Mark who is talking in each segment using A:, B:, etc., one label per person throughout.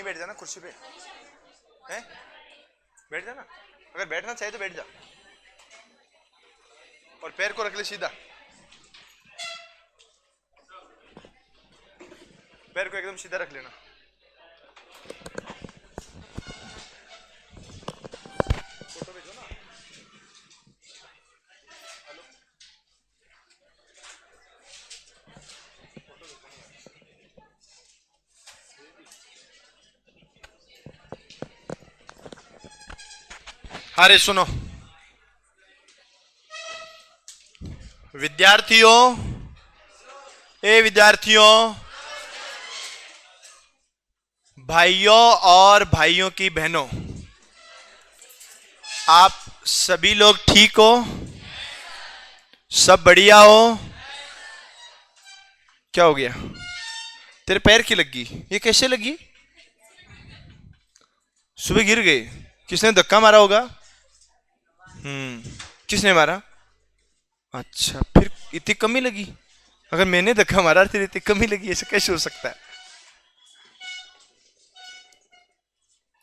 A: बैठ जाना कुर्सी पे, हैं? बैठ जाना, अगर बैठना चाहिए तो बैठ जा, और पैर को रख ले सीधा, पैर को एकदम सीधा रख लेना। फोटो भेजो ना। हेलो, अरे सुनो विद्यार्थियों, विद्यार्थियों, भाइयों और भाइयों की बहनों, आप सभी लोग ठीक हो? सब बढ़िया हो? क्या हो गया? तेरे पैर की लगी? ये कैसे लगी? सुबह गिर गए? किसने धक्का मारा होगा? किसने मारा? अच्छा, फिर इतनी कमी लगी? अगर मैंने धक्का मारा फिर इतनी कमी लगी, ऐसा कैसे हो सकता है?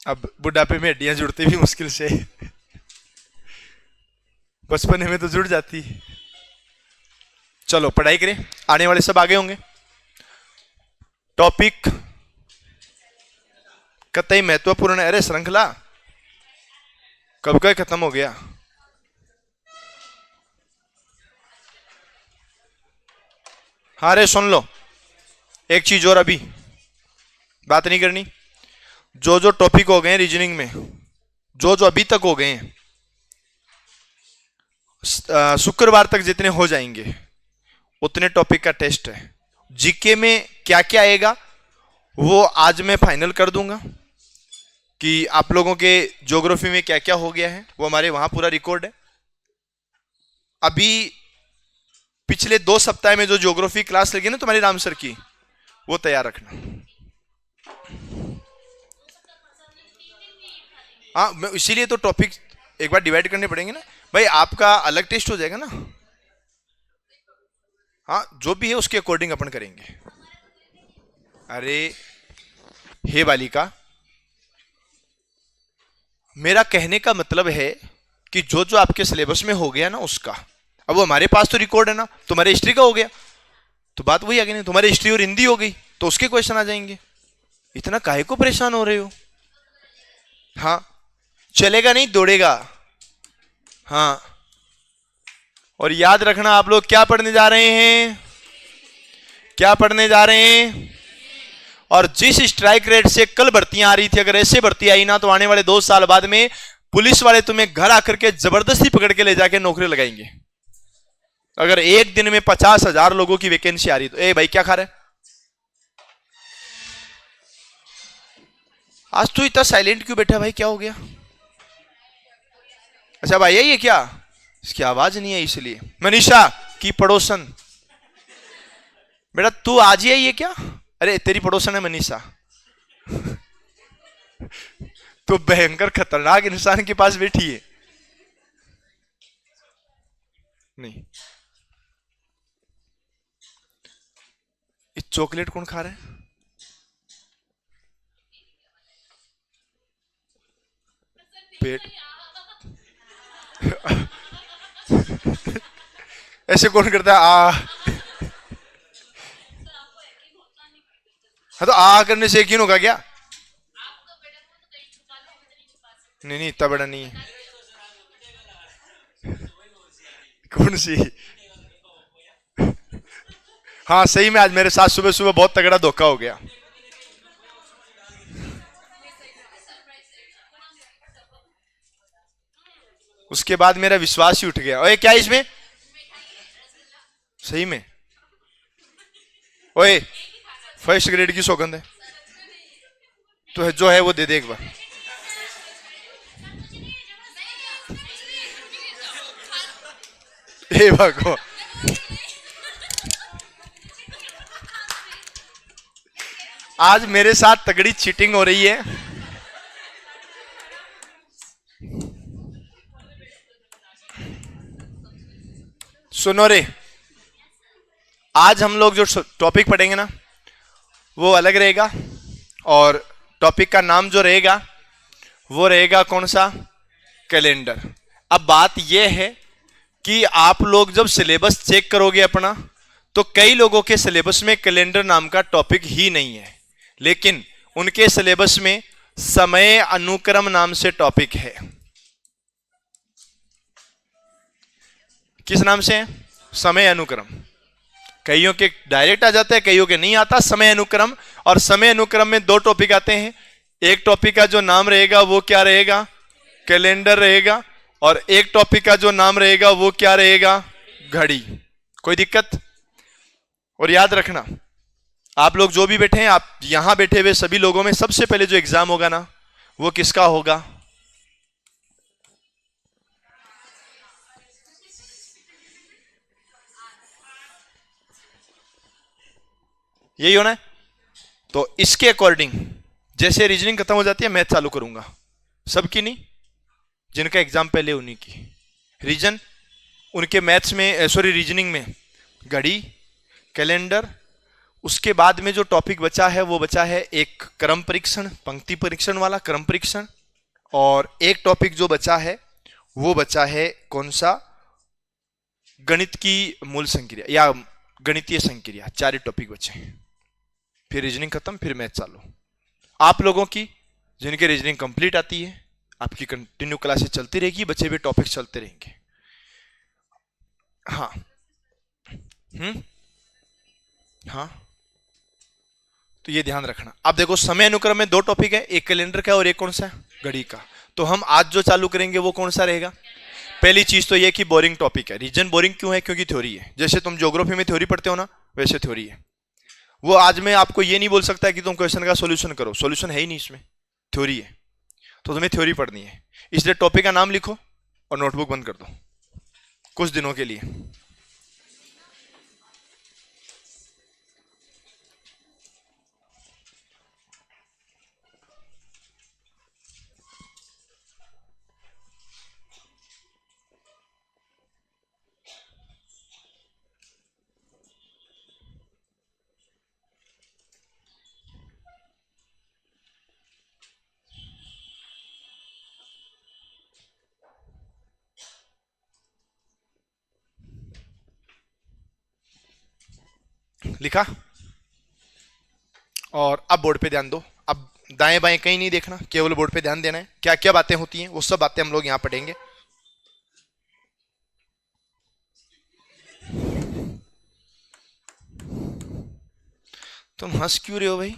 A: अब बुढ़ापे में हड्डियां जुड़ती भी मुश्किल से, बचपने में तो जुड़ जाती। चलो पढ़ाई करें, आने वाले सब आगे होंगे। टॉपिक कतई महत्वपूर्ण है। अरे श्रृंखला कब का खत्म हो गया? हाँ रे सुन लो, एक चीज और, अभी बात नहीं करनी। जो जो टॉपिक हो गए रीजनिंग में, जो जो अभी तक हो गए हैं, शुक्रवार तक जितने हो जाएंगे उतने टॉपिक का टेस्ट है। जीके में क्या क्या आएगा वो आज मैं फाइनल कर दूंगा कि आप लोगों के ज्योग्राफी में क्या क्या हो गया है, वो हमारे वहां पूरा रिकॉर्ड है। अभी पिछले 2 सप्ताह में जो ज्योग्राफी क्लास लगी ना तुम्हारी राम सर की, वो तैयार रखना। हाँ, इसीलिए तो टॉपिक एक बार डिवाइड करने पड़ेंगे ना भाई, आपका अलग टेस्ट हो जाएगा ना। हाँ, जो भी है उसके अकॉर्डिंग अपन करेंगे। अरे हे बालिका, मेरा कहने का मतलब है कि जो जो आपके सिलेबस में हो गया ना उसका, अब वो हमारे पास तो रिकॉर्ड है ना। तुम्हारे हिस्ट्री का हो गया तो बात वही आ गई, नहीं तुम्हारी हिस्ट्री और हिंदी हो गई तो उसके क्वेश्चन आ जाएंगे। इतना काहे को परेशान हो रहे हो? हाँ, चलेगा नहीं दौड़ेगा। हाँ, और याद रखना आप लोग क्या पढ़ने जा रहे हैं, क्या पढ़ने जा रहे हैं। और जिस स्ट्राइक रेट से कल भर्तियां आ रही थी, अगर ऐसे भर्ती आई ना तो आने वाले 2 साल बाद में पुलिस वाले तुम्हें घर आकर के जबरदस्ती पकड़ के ले जाके नौकरी लगाएंगे। अगर एक दिन में 50,000 लोगों की वैकेंसी आ रही तो। ए भाई क्या खा रहे? आज तो इतना साइलेंट क्यों बैठा भाई, क्या हो गया? अच्छा भाई यही है क्या? इसकी आवाज नहीं है इसलिए। मनीषा की पड़ोसन, बेटा तू आज ही आई है क्या? अरे तेरी पड़ोसन है मनीषा। तो भयंकर खतरनाक इंसान के पास बैठी है। नहीं, ये चॉकलेट कौन खा रहा है? पेट ऐसे कौन करता है? हाँ तो करने से यकीन होगा क्या? नहीं नहीं, इतना बड़ा नहीं है। कौन सी? हाँ सही में आज मेरे साथ सुबह सुबह बहुत तगड़ा धोखा हो गया। उसके बाद मेरा विश्वास ही उठ गया। ओए क्या इसमें? सही में? ओए फर्स्ट ग्रेड की सौगंध है तो जो है वो दे दे एक बार। हे भगवान, आज मेरे साथ तगड़ी चीटिंग हो रही है। सुनो रे, आज हम लोग जो टॉपिक पढ़ेंगे ना वो अलग रहेगा, और टॉपिक का नाम जो रहेगा वो रहेगा कौन सा? कैलेंडर। अब बात यह है कि आप लोग जब सिलेबस चेक करोगे अपना, तो कई लोगों के सिलेबस में कैलेंडर नाम का टॉपिक ही नहीं है, लेकिन उनके सिलेबस में समय अनुक्रम नाम से टॉपिक है। किस नाम से है? समय अनुक्रम। कईयों के डायरेक्ट आ जाता है, कईयों के नहीं आता समय अनुक्रम। और समय अनुक्रम में दो टॉपिक आते हैं। एक टॉपिक का जो नाम रहेगा वो क्या रहेगा? कैलेंडर रहेगा। और एक टॉपिक का जो नाम रहेगा वो क्या रहेगा? घड़ी। कोई दिक्कत? और याद रखना, आप लोग जो भी बैठे हैं, आप यहां बैठे हुए सभी लोगों में सबसे पहले जो एग्जाम होगा ना, वो किसका होगा? यही होना है। तो इसके अकॉर्डिंग जैसे रीजनिंग खत्म हो जाती है, मैथ चालू करूंगा। सबकी नहीं, जिनका एग्जाम पहले उन्हीं की। रीजन उनके मैथ्स में, सॉरी रीजनिंग में घड़ी, कैलेंडर। उसके बाद में जो टॉपिक बचा है वो बचा है एक क्रम परीक्षण, पंक्ति परीक्षण वाला क्रम परीक्षण। और एक टॉपिक जो बचा है वो बचा है कौन सा? गणित की मूल संक्रिया या गणितीय संक्रिया। 4 ही टॉपिक बचे हैं, फिर रीजनिंग खत्म, फिर मैथ चालू। आप लोगों की जिनकी रीजनिंग कंप्लीट आती है, आपकी कंटिन्यू क्लासेस चलती रहेगी, बचे हुए टॉपिक चलते रहेंगे। हाँ। हाँ, तो ये ध्यान रखना। अब देखो, समय अनुक्रम में 2 टॉपिक है, एक कैलेंडर का और एक कौन सा? घड़ी का। तो हम आज जो चालू करेंगे वो कौन सा रहेगा? पहली चीज तो ये कि बोरिंग टॉपिक है। रीजन बोरिंग क्यों है? क्योंकि थ्योरी है। जैसे तुम ज्योग्राफी में थ्योरी पढ़ते हो ना, वैसे थ्योरी है वो। आज मैं आपको ये नहीं बोल सकता कि तुम क्वेश्चन का सॉल्यूशन करो, सॉल्यूशन है ही नहीं इसमें, थ्योरी है। तो तुम्हें थ्योरी पढ़नी है, इसलिए टॉपिक का नाम लिखो और नोटबुक बंद कर दो कुछ दिनों के लिए। लिखा? और अब बोर्ड पे ध्यान दो। अब दाएं बाएं कहीं नहीं देखना, केवल बोर्ड पे ध्यान देना है। क्या क्या बातें होती हैं वो सब बातें हम लोग यहां पढ़ेंगे। तुम हंस क्यों रहे हो भाई?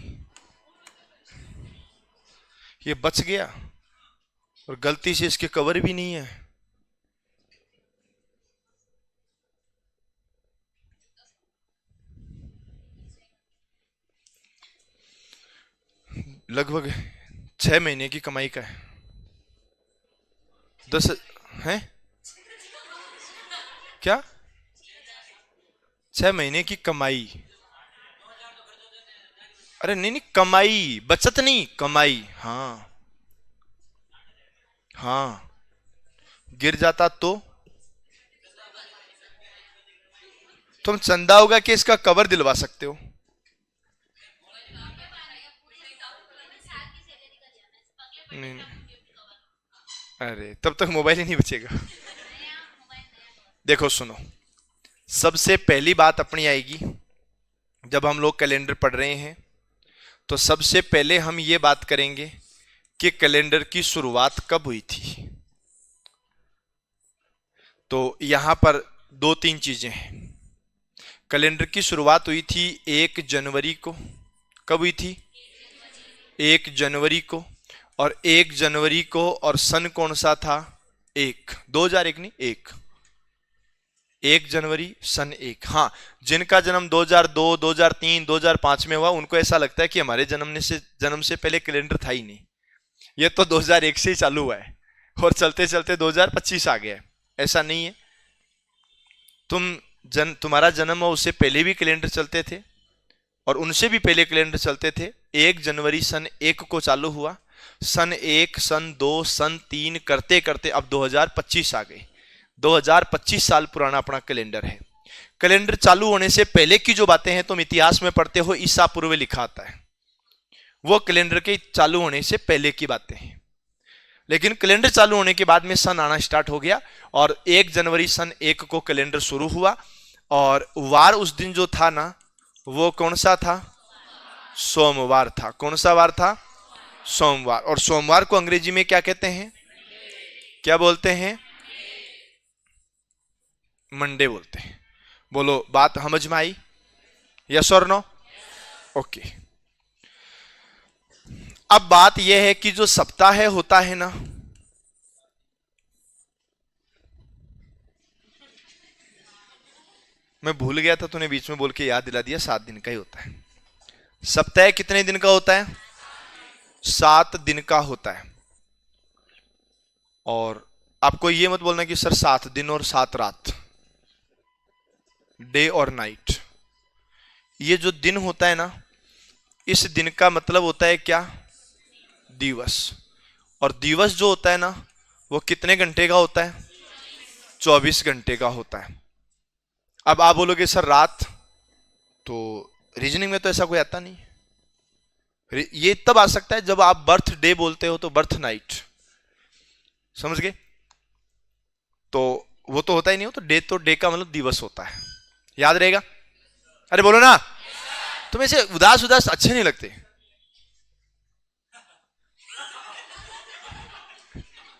A: ये बच गया और गलती से इसके कवर भी नहीं है। लगभग 6 महीने की कमाई का है। 10 है क्या? 6 महीने की कमाई? अरे नहीं नहीं, कमाई, बचत नहीं, कमाई। हाँ हाँ, गिर जाता तो तुम चंदा होगा कि इसका कवर दिलवा सकते हो। नहीं नहीं, अरे तब तक मोबाइल ही नहीं बचेगा। देखो सुनो, सबसे पहली बात अपनी आएगी जब हम लोग कैलेंडर पढ़ रहे हैं, तो सबसे पहले हम ये बात करेंगे कि कैलेंडर की शुरुआत कब हुई थी। तो यहां पर 2-3 चीजें हैं। कैलेंडर की शुरुआत हुई थी 1 जनवरी को। कब हुई थी? 1 जनवरी को। और 1 जनवरी को, और सन कौन सा था? 2001 नहीं, 1 जनवरी सन 1। हाँ, जिनका जन्म 2002, 2003, 2005 में हुआ, उनको ऐसा लगता है कि हमारे जन्म से पहले कैलेंडर था ही नहीं। ये तो 2001 से ही चालू हुआ है और चलते चलते 2025 आ गया है। ऐसा नहीं है। तुम्हारा जन्म हो उससे पहले भी कैलेंडर चलते थे और उनसे भी पहले कैलेंडर चलते थे। 1 जनवरी सन 1 को चालू हुआ। सन 1, सन 2, सन 3 करते करते अब 2025 आ गए। 2025 साल पुराना अपना कैलेंडर है। कैलेंडर चालू होने से पहले की जो बातें हैं तुम इतिहास में पढ़ते हो, ईसा पूर्व लिखा आता है। वो कैलेंडर के चालू होने से पहले की बातें हैं। लेकिन कैलेंडर चालू होने के बाद में सन आना स्टार्ट हो गया और 1 जनवरी सन 1 को कैलेंडर शुरू हुआ। और वार उस दिन जो था ना, वो कौन सा था? सोमवार था। कौन सा वार था? सोमवार। और सोमवार को अंग्रेजी में क्या कहते हैं? क्या बोलते हैं? मंडे बोलते हैं। बोलो, बात समझ में आई? यस और नो? ओके। अब बात यह है कि जो सप्ताह होता है ना, मैं भूल गया था, तूने बीच में बोल के याद दिला दिया, 7 दिन का ही होता है। सप्ताह कितने दिन का होता है? 7 दिन का होता है। और आपको ये मत बोलना कि सर 7 दिन और 7 रात, डे और नाइट। ये जो दिन होता है ना, इस दिन का मतलब होता है क्या? दिवस। और दिवस जो होता है ना, वो कितने घंटे का होता है? 24 घंटे का होता है। अब आप बोलोगे सर रात, तो रीजनिंग में तो ऐसा कोई आता नहीं। ये तब आ सकता है जब आप बर्थ डे बोलते हो, तो बर्थ नाइट, समझ गए? तो वो तो होता ही नहीं हो, तो डे का मतलब दिवस होता है। याद रहेगा? अरे बोलो ना, तुम्हें ऐसे उदास उदास अच्छे नहीं लगते?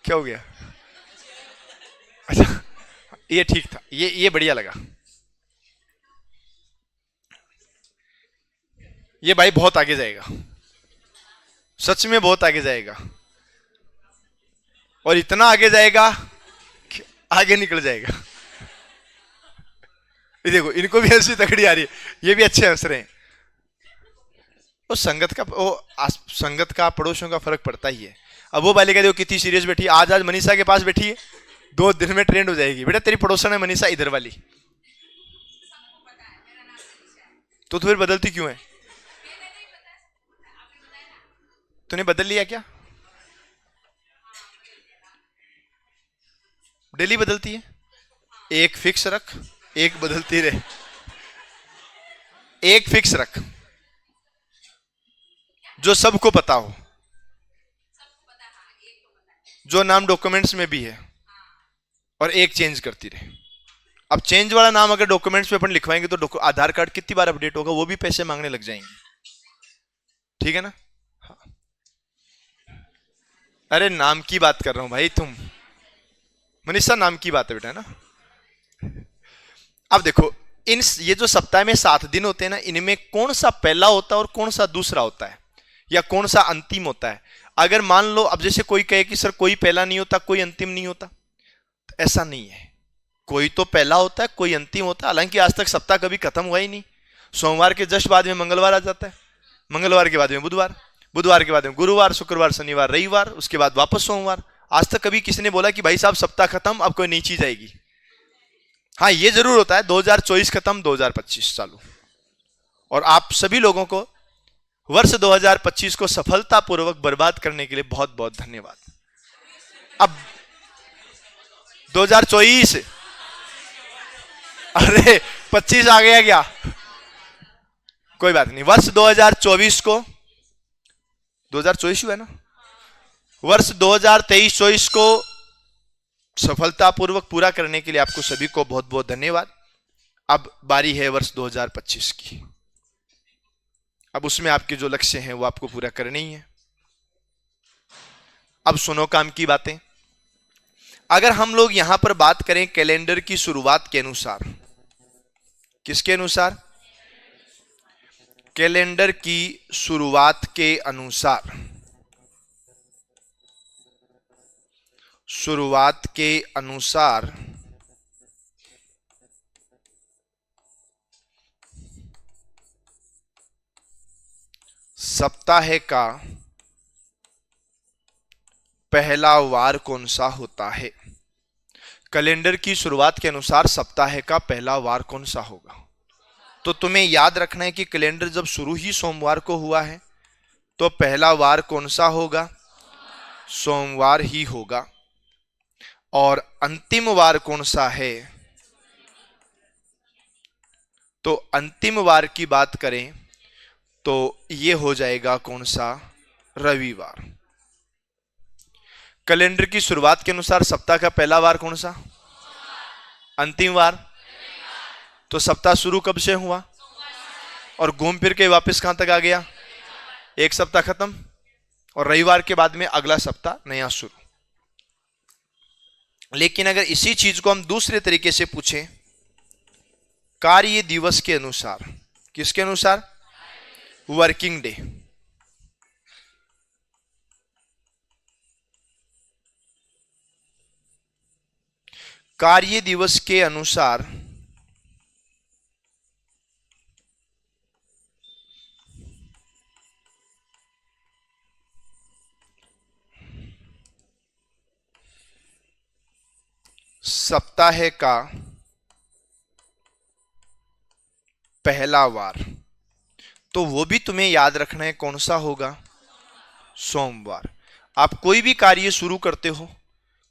A: क्या हो गया? अच्छा, ये ठीक था, ये बढ़िया लगा। ये भाई बहुत आगे जाएगा, सच में बहुत आगे जाएगा। और इतना आगे जाएगा कि आगे निकल जाएगा। ये देखो, इनको भी हंसी तगड़ी आ रही है, ये भी अच्छे हंस रहे हैं। वो संगत का पड़ोसियों का फर्क पड़ता ही है। अब वो बालिका देखो कितनी सीरियस बैठी है, आज मनीषा के पास बैठी है, 2 दिन में ट्रेंड हो जाएगी। बेटा तेरी पड़ोसन है मनीषा, इधर वाली, तो फिर बदलती क्यों है? तूने बदल लिया क्या? डेली बदलती है? एक फिक्स रख, एक बदलती रहे। एक फिक्स रख जो सबको पता हो, जो नाम डॉक्यूमेंट्स में भी है, और एक चेंज करती रहे। अब चेंज वाला नाम अगर डॉक्यूमेंट्स में अपन लिखवाएंगे तो आधार कार्ड कितनी बार अपडेट होगा, वो भी पैसे मांगने लग जाएंगे। ठीक है ना? हाँ। अरे नाम की बात कर रहा हूं भाई, तुम मनीषा नाम की बात है बेटा, है ना? अब देखो, ये जो सप्ताह में 7 दिन होते हैं ना, इनमें कौन सा पहला होता है और कौन सा दूसरा होता है, या कौन सा अंतिम होता है? अगर मान लो अब जैसे कोई कहे कि सर कोई पहला नहीं होता, कोई अंतिम नहीं होता, तो ऐसा नहीं है। कोई तो पहला होता है, कोई अंतिम होता है। हालांकि आज तक सप्ताह कभी खत्म हुआ ही नहीं। सोमवार के जस्ट बाद में मंगलवार आ जाता है, मंगलवार के बाद में बुधवार, बुधवार के बाद में गुरुवार, शुक्रवार, शनिवार, रविवार, उसके बाद वापस सोमवार। आज तक कभी किसी ने बोला कि भाई साहब सप्ताह खत्म, अब कोई नई चीज आएगी? हाँ, ये जरूर होता है 2024 खत्म, 2025 चालू। और आप सभी लोगों को वर्ष 2025 को सफलतापूर्वक बर्बाद करने के लिए बहुत बहुत धन्यवाद। अब 2024, अरे 25 आ गया क्या? कोई बात नहीं, वर्ष 2024 को, 2024 हुआ है ना, वर्ष 2023-24 को सफलतापूर्वक पूरा करने के लिए आपको सभी को बहुत बहुत धन्यवाद। अब बारी है वर्ष 2025 की। अब उसमें आपके जो लक्ष्य हैं वो आपको पूरा करने ही है। अब सुनो काम की बातें। अगर हम लोग यहां पर बात करें कैलेंडर की शुरुआत के अनुसार, किसके अनुसार? कैलेंडर की शुरुआत के अनुसार, शुरुआत के अनुसार सप्ताह का पहला वार कौन सा होता है? कैलेंडर की शुरुआत के अनुसार सप्ताह का पहला वार कौन सा होगा? तो तुम्हें याद रखना है कि कैलेंडर जब शुरू ही सोमवार को हुआ है, तो पहला वार कौन सा होगा? सोमवार ही होगा। और अंतिम वार कौन सा है? तो अंतिम वार की बात करें तो ये हो जाएगा कौन सा, रविवार। कैलेंडर की शुरुआत के अनुसार सप्ताह का पहला वार कौन सा, अंतिम वार। तो सप्ताह शुरू कब से हुआ और घूम फिर के वापस कहां तक आ गया, एक सप्ताह खत्म और रविवार के बाद में अगला सप्ताह नया शुरू। लेकिन अगर इसी चीज को हम दूसरे तरीके से पूछें, कार्य दिवस के अनुसार, किसके अनुसार, वर्किंग डे। कार्य दिवस के अनुसार सप्ताह का पहला वार, तो वो भी तुम्हें याद रखना है कौन सा होगा, सोमवार। आप कोई भी कार्य शुरू करते हो,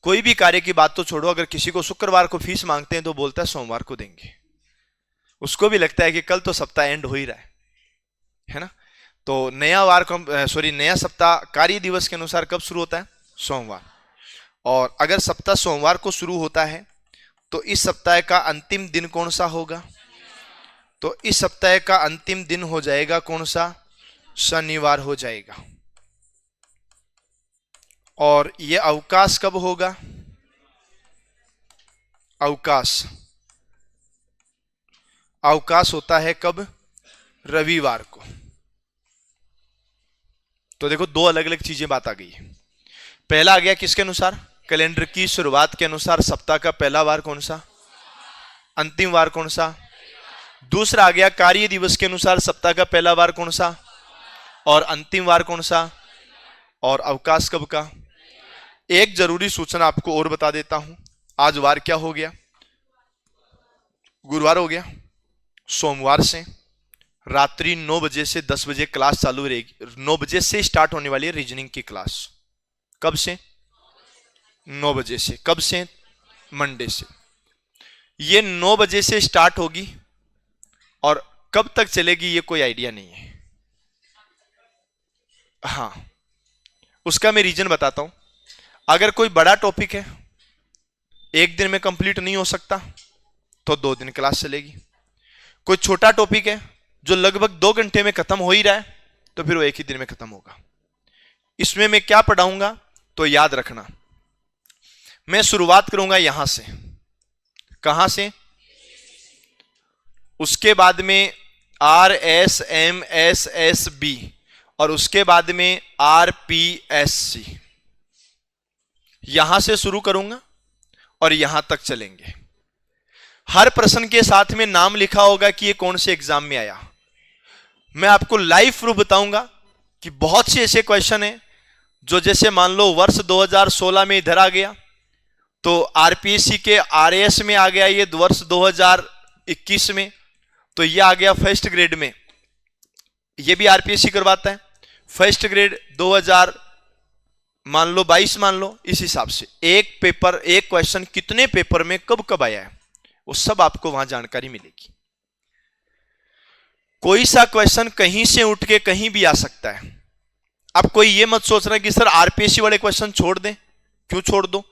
A: कोई भी कार्य की बात तो छोड़ो, अगर किसी को शुक्रवार को फीस मांगते हैं तो बोलता है सोमवार को देंगे, उसको भी लगता है कि कल तो सप्ताह एंड हो ही रहा है ना। तो नया वार नया सप्ताह कार्य दिवस के अनुसार कब शुरू होता है, सोमवार। और अगर सप्ताह सोमवार को शुरू होता है तो इस सप्ताह का अंतिम दिन कौन सा होगा, तो इस सप्ताह का अंतिम दिन हो जाएगा कौन सा, शनिवार हो जाएगा। और यह अवकाश कब होगा, अवकाश होता है कब, रविवार को। तो देखो दो अलग अलग चीजें बात आ गई है। पहला आ गया किसके अनुसार, कैलेंडर की शुरुआत के अनुसार सप्ताह का पहला वार कौन सा, अंतिम वार कौन सा। दूसरा आ गया कार्य दिवस के अनुसार सप्ताह का पहला वार कौन सा और अंतिम वार कौन सा, और अवकाश कब का। एक जरूरी सूचना आपको और बता देता हूं, आज वार क्या हो गया, गुरुवार हो गया। सोमवार से रात्रि 9 बजे से 10 बजे क्लास चालू रहेगी। 9 बजे से स्टार्ट होने वाली है रीजनिंग की क्लास। कब से, 9 बजे से। कब से, मंडे से। ये 9 बजे से स्टार्ट होगी और कब तक चलेगी ये कोई आइडिया नहीं है। हाँ, उसका मैं रीजन बताता हूं। अगर कोई बड़ा टॉपिक है, एक दिन में कंप्लीट नहीं हो सकता, तो 2 दिन क्लास चलेगी। कोई छोटा टॉपिक है जो लगभग 2 घंटे में खत्म हो ही रहा है, तो फिर वो एक ही दिन में खत्म होगा। इसमें मैं क्या पढ़ाऊंगा, तो याद रखना, मैं शुरुआत करूंगा यहां से। कहां से, उसके बाद में R S M S S B और उसके बाद में आर पी एस सी, यहां से शुरू करूंगा और यहां तक चलेंगे। हर प्रश्न के साथ में नाम लिखा होगा कि ये कौन से एग्जाम में आया। मैं आपको लाइव प्रूफ बताऊंगा कि बहुत से ऐसे क्वेश्चन हैं जो, जैसे मान लो वर्ष 2016 में इधर आ गया, तो आरपीएससी के आरएएस में आ गया ये वर्ष 2021 में, तो ये आ गया फर्स्ट ग्रेड में। ये भी आरपीएससी करवाता है। फर्स्ट ग्रेड 2000 मान लो 22 मान लो, इस हिसाब से एक पेपर, एक क्वेश्चन कितने पेपर में कब कब आया है, वो सब आपको वहां जानकारी मिलेगी। कोई सा क्वेश्चन कहीं से उठ के कहीं भी आ सकता है। अब कोई ये मत सोच रहा कि सर आरपीएससी वाले क्वेश्चन छोड़ दें। क्यों छोड़ दो,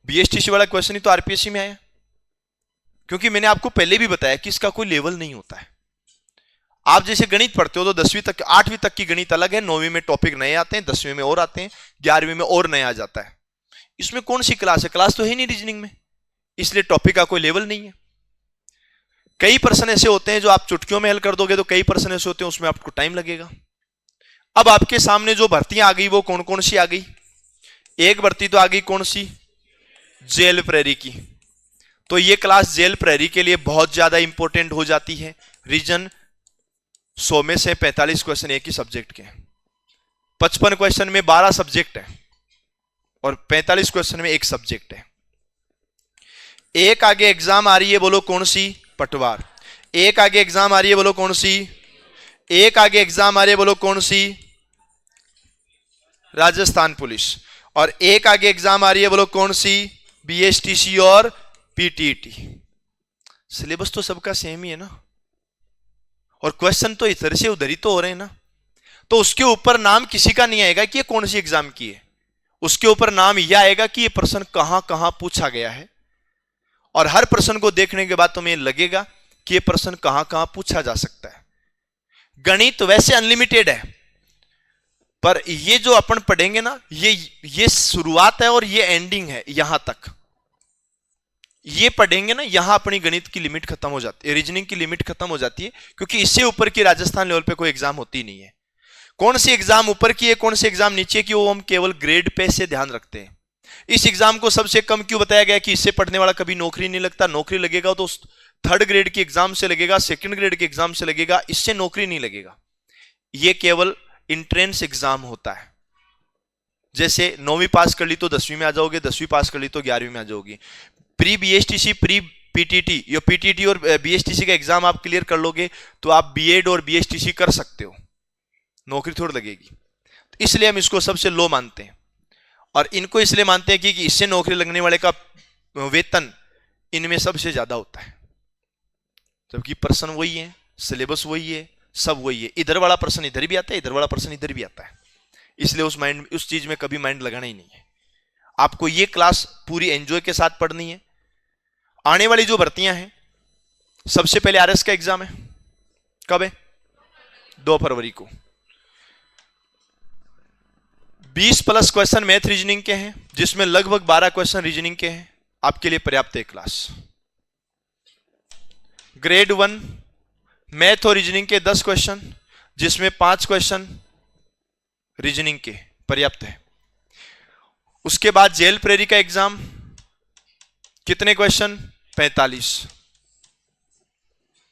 A: बीएसटीसी वाला क्वेश्चन ही तो आरपीएससी में आया। क्योंकि मैंने आपको पहले भी बताया कि इसका कोई लेवल नहीं होता है। आप जैसे गणित पढ़ते हो तो 10वीं तक, 8वीं तक की गणित अलग है, 9वीं में टॉपिक नए आते हैं, 10वीं में और आते हैं, 11वीं में और नया आ जाता है। इसमें कौन सी क्लास है, क्लास तो है नहीं रीजनिंग में, इसलिए टॉपिक का कोई लेवल नहीं है। कई प्रश्न ऐसे होते हैं जो आप चुटकियों में हल कर दोगे, तो कई प्रश्न ऐसे होते हैं उसमें आपको टाइम लगेगा। अब आपके सामने जो भर्तियां आ गई वो कौन कौन सी आ गई। एक भर्ती तो आ गई कौन सी, जेल प्रहरी की। तो ये क्लास जेल प्रहरी के लिए बहुत ज्यादा इंपॉर्टेंट हो जाती है। रीजन 100 में से 45 क्वेश्चन एक ही सब्जेक्ट के हैं। 55 क्वेश्चन में 12 सब्जेक्ट है और 45 क्वेश्चन में एक सब्जेक्ट है। एक आगे एग्जाम आ रही है, बोलो कौन सी, पटवार। एक आगे एग्जाम आ रही है, बोलो कौन सी। एक आगे एग्जाम आ रही है, बोलो कौन सी, राजस्थान पुलिस। और एक आगे एग्जाम आ रही है, बोलो कौन सी, बीएसटीसी और पीटीईटी। सिलेबस तो सबका सेम ही है ना, और क्वेश्चन तो इधर से उधर ही तो हो रहे हैं ना। तो उसके ऊपर नाम किसी का नहीं आएगा कि ये कौन सी एग्जाम की है, उसके ऊपर नाम यह आएगा कि ये प्रश्न कहां कहां पूछा गया है। और हर प्रश्न को देखने के बाद तुम्हें लगेगा कि ये प्रश्न कहां कहां पूछा जा सकता है। गणित वैसे अनलिमिटेड है, पर ये जो अपन पढ़ेंगे ना, ये शुरुआत है और ये एंडिंग है। यहां तक ये पढ़ेंगे ना, यहां अपनी गणित की लिमिट खत्म हो जाती है, रीजनिंग की लिमिट खत्म हो जाती है, क्योंकि इससे ऊपर की राजस्थान लेवल पे कोई एग्जाम होती नहीं है। कौन सी एग्जाम ऊपर की है, कौन सी एग्जाम नीचे की, वो हम केवल ग्रेड पे से ध्यान रखते हैं। इस एग्जाम को सबसे कम क्यों बताया गया कि इससे पढ़ने वाला कभी नौकरी नहीं लगता। नौकरी लगेगा तो थर्ड ग्रेड की एग्जाम से लगेगा, सेकंड ग्रेड की एग्जाम से लगेगा, इससे नौकरी नहीं लगेगा। ये केवल इंट्रेंस एग्जाम होता है। जैसे 9वीं पास कर ली तो 10वीं में आ जाओगे, 10वीं पास कर ली तो 11वीं में आ जाओगी। प्री बीएसटीसी, प्री पीटीटी, या पीटीटी और बीएसटीसी का एग्जाम आप क्लियर कर लोगे तो आप बीएड और बीएसटीसी कर सकते हो, नौकरी थोड़ी लगेगी। इसलिए हम इसको सबसे लो मानते हैं, और इनको इसलिए मानते हैं कि इससे नौकरी लगने वाले का वेतन इनमें सबसे ज्यादा होता है, जबकि प्रश्न वही है, सिलेबस वही है, सब वही है। इधर वाला प्रश्न इधर भी आता है, इधर वाला प्रश्न इधर भी आता है, इसलिए उस चीज में कभी माइंड लगाना ही नहीं है। आपको ये क्लास पूरी एंजॉय के साथ पढ़नी है। आने वाली जो भर्तियां हैं, सबसे पहले आरएस का एग्जाम है, कब है? 2 फरवरी को। 20+ क्वेश्चन मैथ रीजनिंग के हैं, जिसमें लगभग 12 क्वेश्चन रीजनिंग के हैं। आपके लिए पर्याप्त है क्लास। ग्रेड 1 मैथ और रीजनिंग के 10 क्वेश्चन, जिसमें 5 क्वेश्चन रीजनिंग के, पर्याप्त है। उसके बाद जेल प्रेरी का एग्जाम, कितने क्वेश्चन? 45।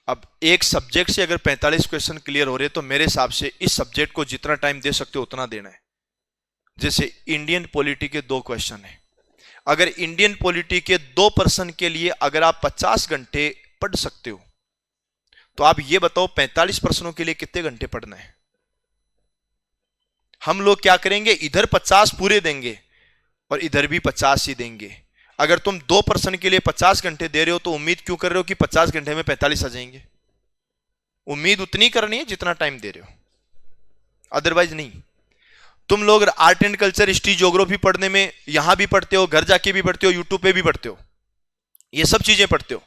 A: अब एक सब्जेक्ट से अगर 45 क्वेश्चन क्लियर हो रहे तो मेरे हिसाब से इस सब्जेक्ट को जितना टाइम दे सकते हो उतना देना है। जैसे इंडियन पॉलिटी के 2 क्वेश्चन है, अगर इंडियन पॉलिटी के 2 प्रश्न के लिए अगर आप 50 घंटे पढ़ सकते हो, तो आप ये बताओ 45 प्रश्नों के लिए कितने घंटे पढ़ना है? हम लोग क्या करेंगे, इधर 50 पूरे देंगे और इधर भी 50 ही देंगे। अगर तुम 2 प्रश्न के लिए 50 घंटे दे रहे हो तो उम्मीद क्यों कर रहे हो कि 50 घंटे में 45 आ जाएंगे? उम्मीद उतनी करनी है जितना टाइम दे रहे हो, अदरवाइज नहीं। तुम लोग art and culture, history, geography पढ़ने में यहां भी पढ़ते हो, घर जाके भी पढ़ते हो, यूट्यूब पे भी पढ़ते हो, ये सब चीजें पढ़ते हो।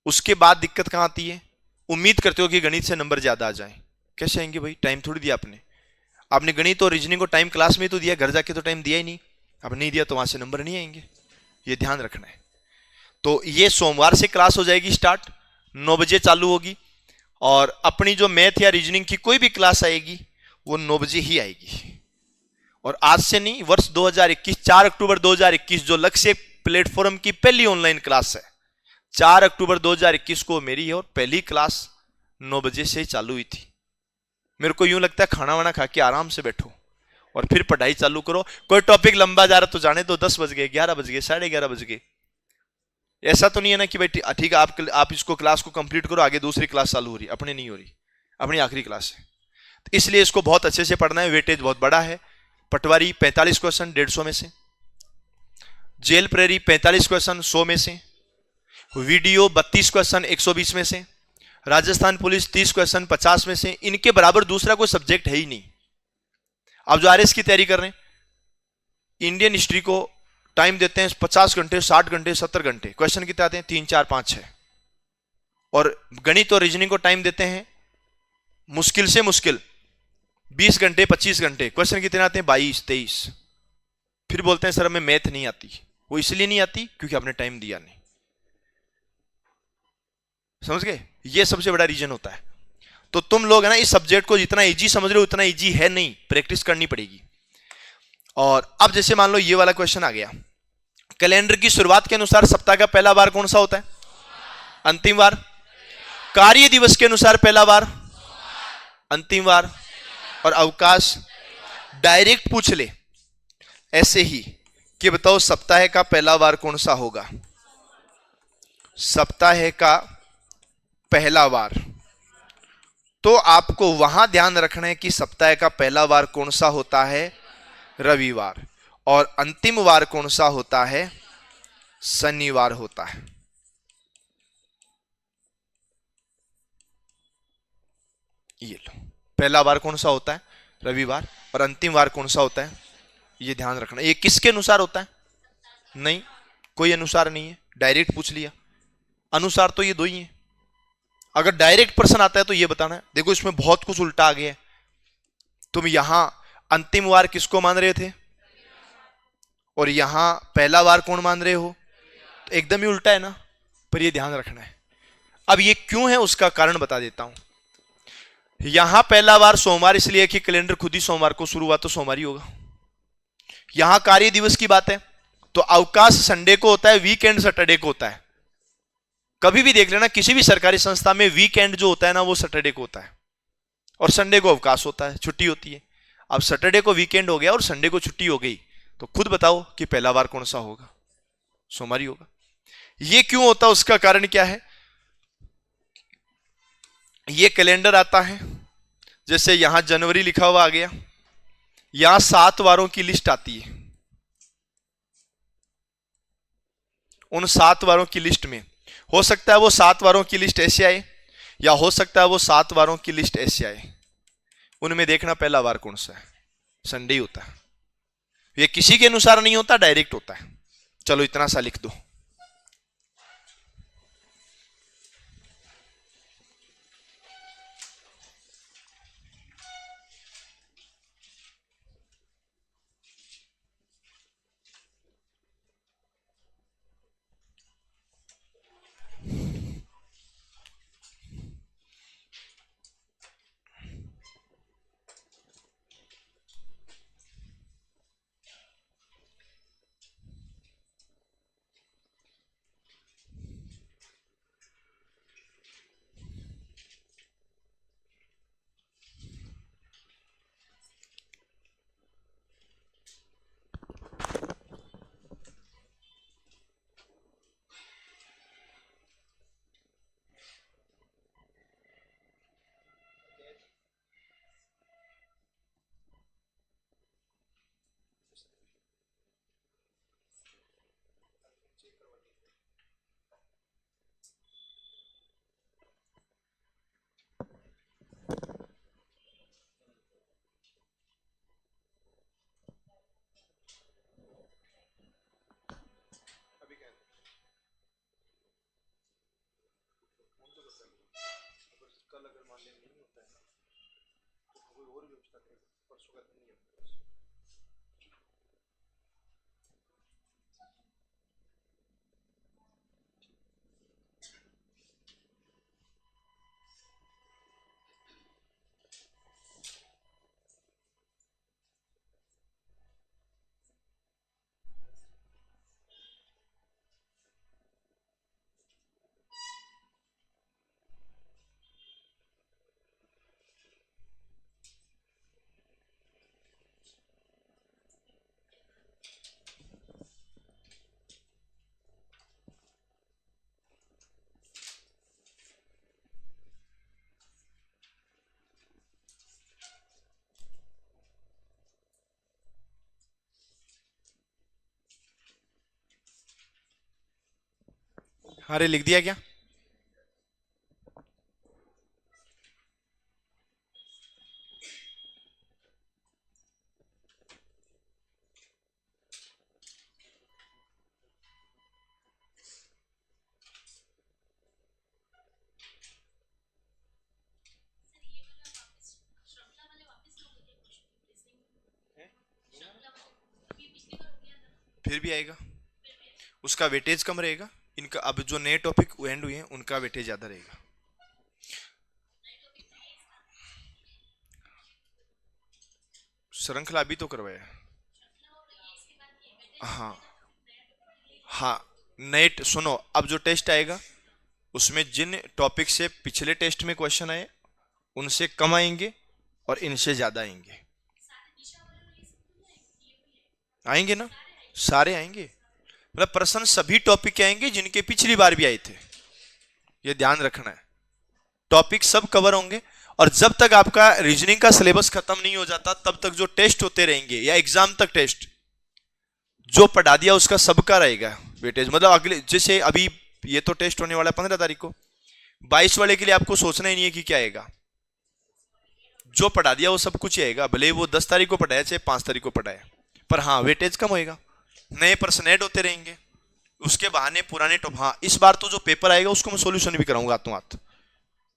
A: उसके बाद दिक्कत कहां आती है? उम्मीद करते हो कि गणित से नंबर ज्यादा आ जाए। कैसे आएंगे भाई? टाइम थोड़ी दिया आपने गणित और रीजनिंग को टाइम क्लास में तो दिया, घर जाके तो टाइम दिया ही नहीं। अब नहीं दिया तो वहां से नंबर नहीं आएंगे, ये ध्यान रखना है। तो ये सोमवार से क्लास हो जाएगी स्टार्ट, 9 बजे चालू होगी, और अपनी जो मैथ या रीजनिंग की कोई भी क्लास आएगी वो 9 बजे ही आएगी। और आज से नहीं, वर्ष 2021 4 अक्टूबर 2021 जो लक्ष्य प्लेटफॉर्म की पहली ऑनलाइन क्लास है, 4 अक्टूबर 2021 को मेरी है, और पहली क्लास 9 बजे से चालू हुई थी। मेरे को यूं लगता है खाना वाना खा के आराम से बैठो और फिर पढ़ाई चालू करो। कोई टॉपिक लंबा जा रहा तो जाने दो, 10 बज गए, 11 बज गए, 11:30 बज गए। ऐसा तो नहीं है ना कि भाई ठीक है आप इसको क्लास को कंप्लीट करो, आगे दूसरी क्लास चालू हो रही, अपने नहीं हो रही, अपनी आखिरी क्लास है। तो इसलिए इसको बहुत अच्छे से पढ़ना है। वेटेज बहुत बड़ा है। पटवारी 45 क्वेश्चन 150 में से, जेल प्रेरी 45 क्वेश्चन 100 में से, वीडियो 32 क्वेश्चन 120 में से, राजस्थान पुलिस 30 क्वेश्चन 50 में से। इनके बराबर दूसरा कोई सब्जेक्ट है ही नहीं। आप जो आरएस की तैयारी कर रहे हैं, इंडियन हिस्ट्री को टाइम देते हैं 50 घंटे, 60 घंटे, 70 घंटे। क्वेश्चन कितने आते हैं? 3, 4, 5, 6। और गणित और रीजनिंग को टाइम देते हैं मुश्किल से मुश्किल 20 घंटे, 25 घंटे। क्वेश्चन कितने आते हैं? 22, 23। फिर बोलते हैं सर हमें मैथ नहीं आती। वो इसलिए नहीं आती क्योंकि आपने टाइम दिया नहीं। समझ गए? ये सबसे बड़ा रीजन होता है। तो तुम लोग है ना, इस सब्जेक्ट को जितना इजी समझ रहे हो उतना इजी है नहीं, प्रैक्टिस करनी पड़ेगी। और अब जैसे मान लो ये वाला क्वेश्चन आ गया, कैलेंडर की शुरुआत के अनुसार सप्ताह का पहला वार कौन सा होता है? अंतिम वार। कार्य दिवस के अनुसार पहला वार अंतिम वार, और अवकाश डायरेक्ट पूछ ले ऐसे ही कि बताओ सप्ताह का पहला वार कौन सा होगा? सप्ताह का पहला वार। तो आपको वहां ध्यान रखना है कि सप्ताह का पहला वार कौन सा होता है? रविवार। और अंतिम वार कौन सा होता है? शनिवार होता है। ये लो, पहला वार कौन सा होता है? रविवार। और अंतिम वार कौन सा होता है? ये ध्यान रखना। ये किसके अनुसार होता है? नहीं, कोई अनुसार नहीं है, डायरेक्ट पूछ लिया। अनुसार तो ये दो ही है। अगर डायरेक्ट प्रश्न आता है तो ये बताना है। देखो इसमें बहुत कुछ उल्टा आ गया है। तुम यहां अंतिम वार किसको मान रहे थे, और यहां पहला वार कौन मान रहे हो? तो एकदम ही उल्टा है ना। पर ये ध्यान रखना है। अब ये क्यों है उसका कारण बता देता हूं। यहां पहला वार सोमवार इसलिए कि कैलेंडर खुद ही सोमवार को शुरू हुआ तो सोमवार ही होगा। यहां कार्य दिवस की बात है तो अवकाश संडे को होता है, वीकेंड सैटरडे को होता है। कभी भी देख लेना किसी भी सरकारी संस्था में वीकेंड जो होता है ना वो सैटरडे को होता है, और संडे को अवकाश होता है, छुट्टी होती है। अब सैटरडे को वीकेंड हो गया और संडे को छुट्टी हो गई, तो खुद बताओ कि पहला वार कौन सा होगा? सोमवार ही होगा। ये क्यों होता है, उसका कारण क्या है? ये कैलेंडर आता है, जैसे यहां जनवरी लिखा हुआ आ गया, यहां 7 वारों की लिस्ट आती है। उन 7 वारों की लिस्ट में हो सकता है वो 7 वारों की लिस्ट ऐसे आए, या हो सकता है वो 7 वारों की लिस्ट ऐसे आए। उनमें देखना पहला वार कौन सा है? संडे ही होता है। ये किसी के अनुसार नहीं होता, डायरेक्ट होता है। चलो इतना सा लिख दो। कल अगर मान लें नहीं होता है ना तो कोई और व्यवस्था करेगा, परसों का दिन नहीं है अपने पास। अरे लिख दिया क्या? फिर भी आएगा, उसका वेटेज कम रहेगा। इनका अब जो नए टॉपिक एंड हुए हैं उनका वेटेज ज्यादा रहेगा। श्रृंखला अभी तो करवाया है। हाँ हाँ, नेट सुनो, अब जो टेस्ट आएगा उसमें जिन टॉपिक से पिछले टेस्ट में क्वेश्चन आए उनसे कम आएंगे और इनसे ज्यादा आएंगे। आएंगे ना, सारे आएंगे। मतलब प्रश्न सभी टॉपिक के आएंगे जिनके पिछली बार भी आए थे, ये ध्यान रखना है। टॉपिक सब कवर होंगे, और जब तक आपका रीजनिंग का सिलेबस खत्म नहीं हो जाता तब तक जो टेस्ट होते रहेंगे या एग्जाम तक टेस्ट जो पढ़ा दिया उसका सबका रहेगा वेटेज। मतलब अगले जैसे अभी ये तो टेस्ट होने वाला है 15 तारीख को, 22 वाले के लिए आपको सोचना ही नहीं है कि क्या आएगा। जो पढ़ा दिया वो सब कुछ ही आएगा, भले वो 10 तारीख को पढ़ाया चाहे 5 तारीख को पढ़ाया, पर हाँ वेटेज कम होएगा, नए प्रश्न ऐड होते रहेंगे, उसके बहाने पुराने टॉप। हाँ इस बार तो जो पेपर आएगा उसको मैं सॉल्यूशन भी कराऊंगा हाथों हाथ,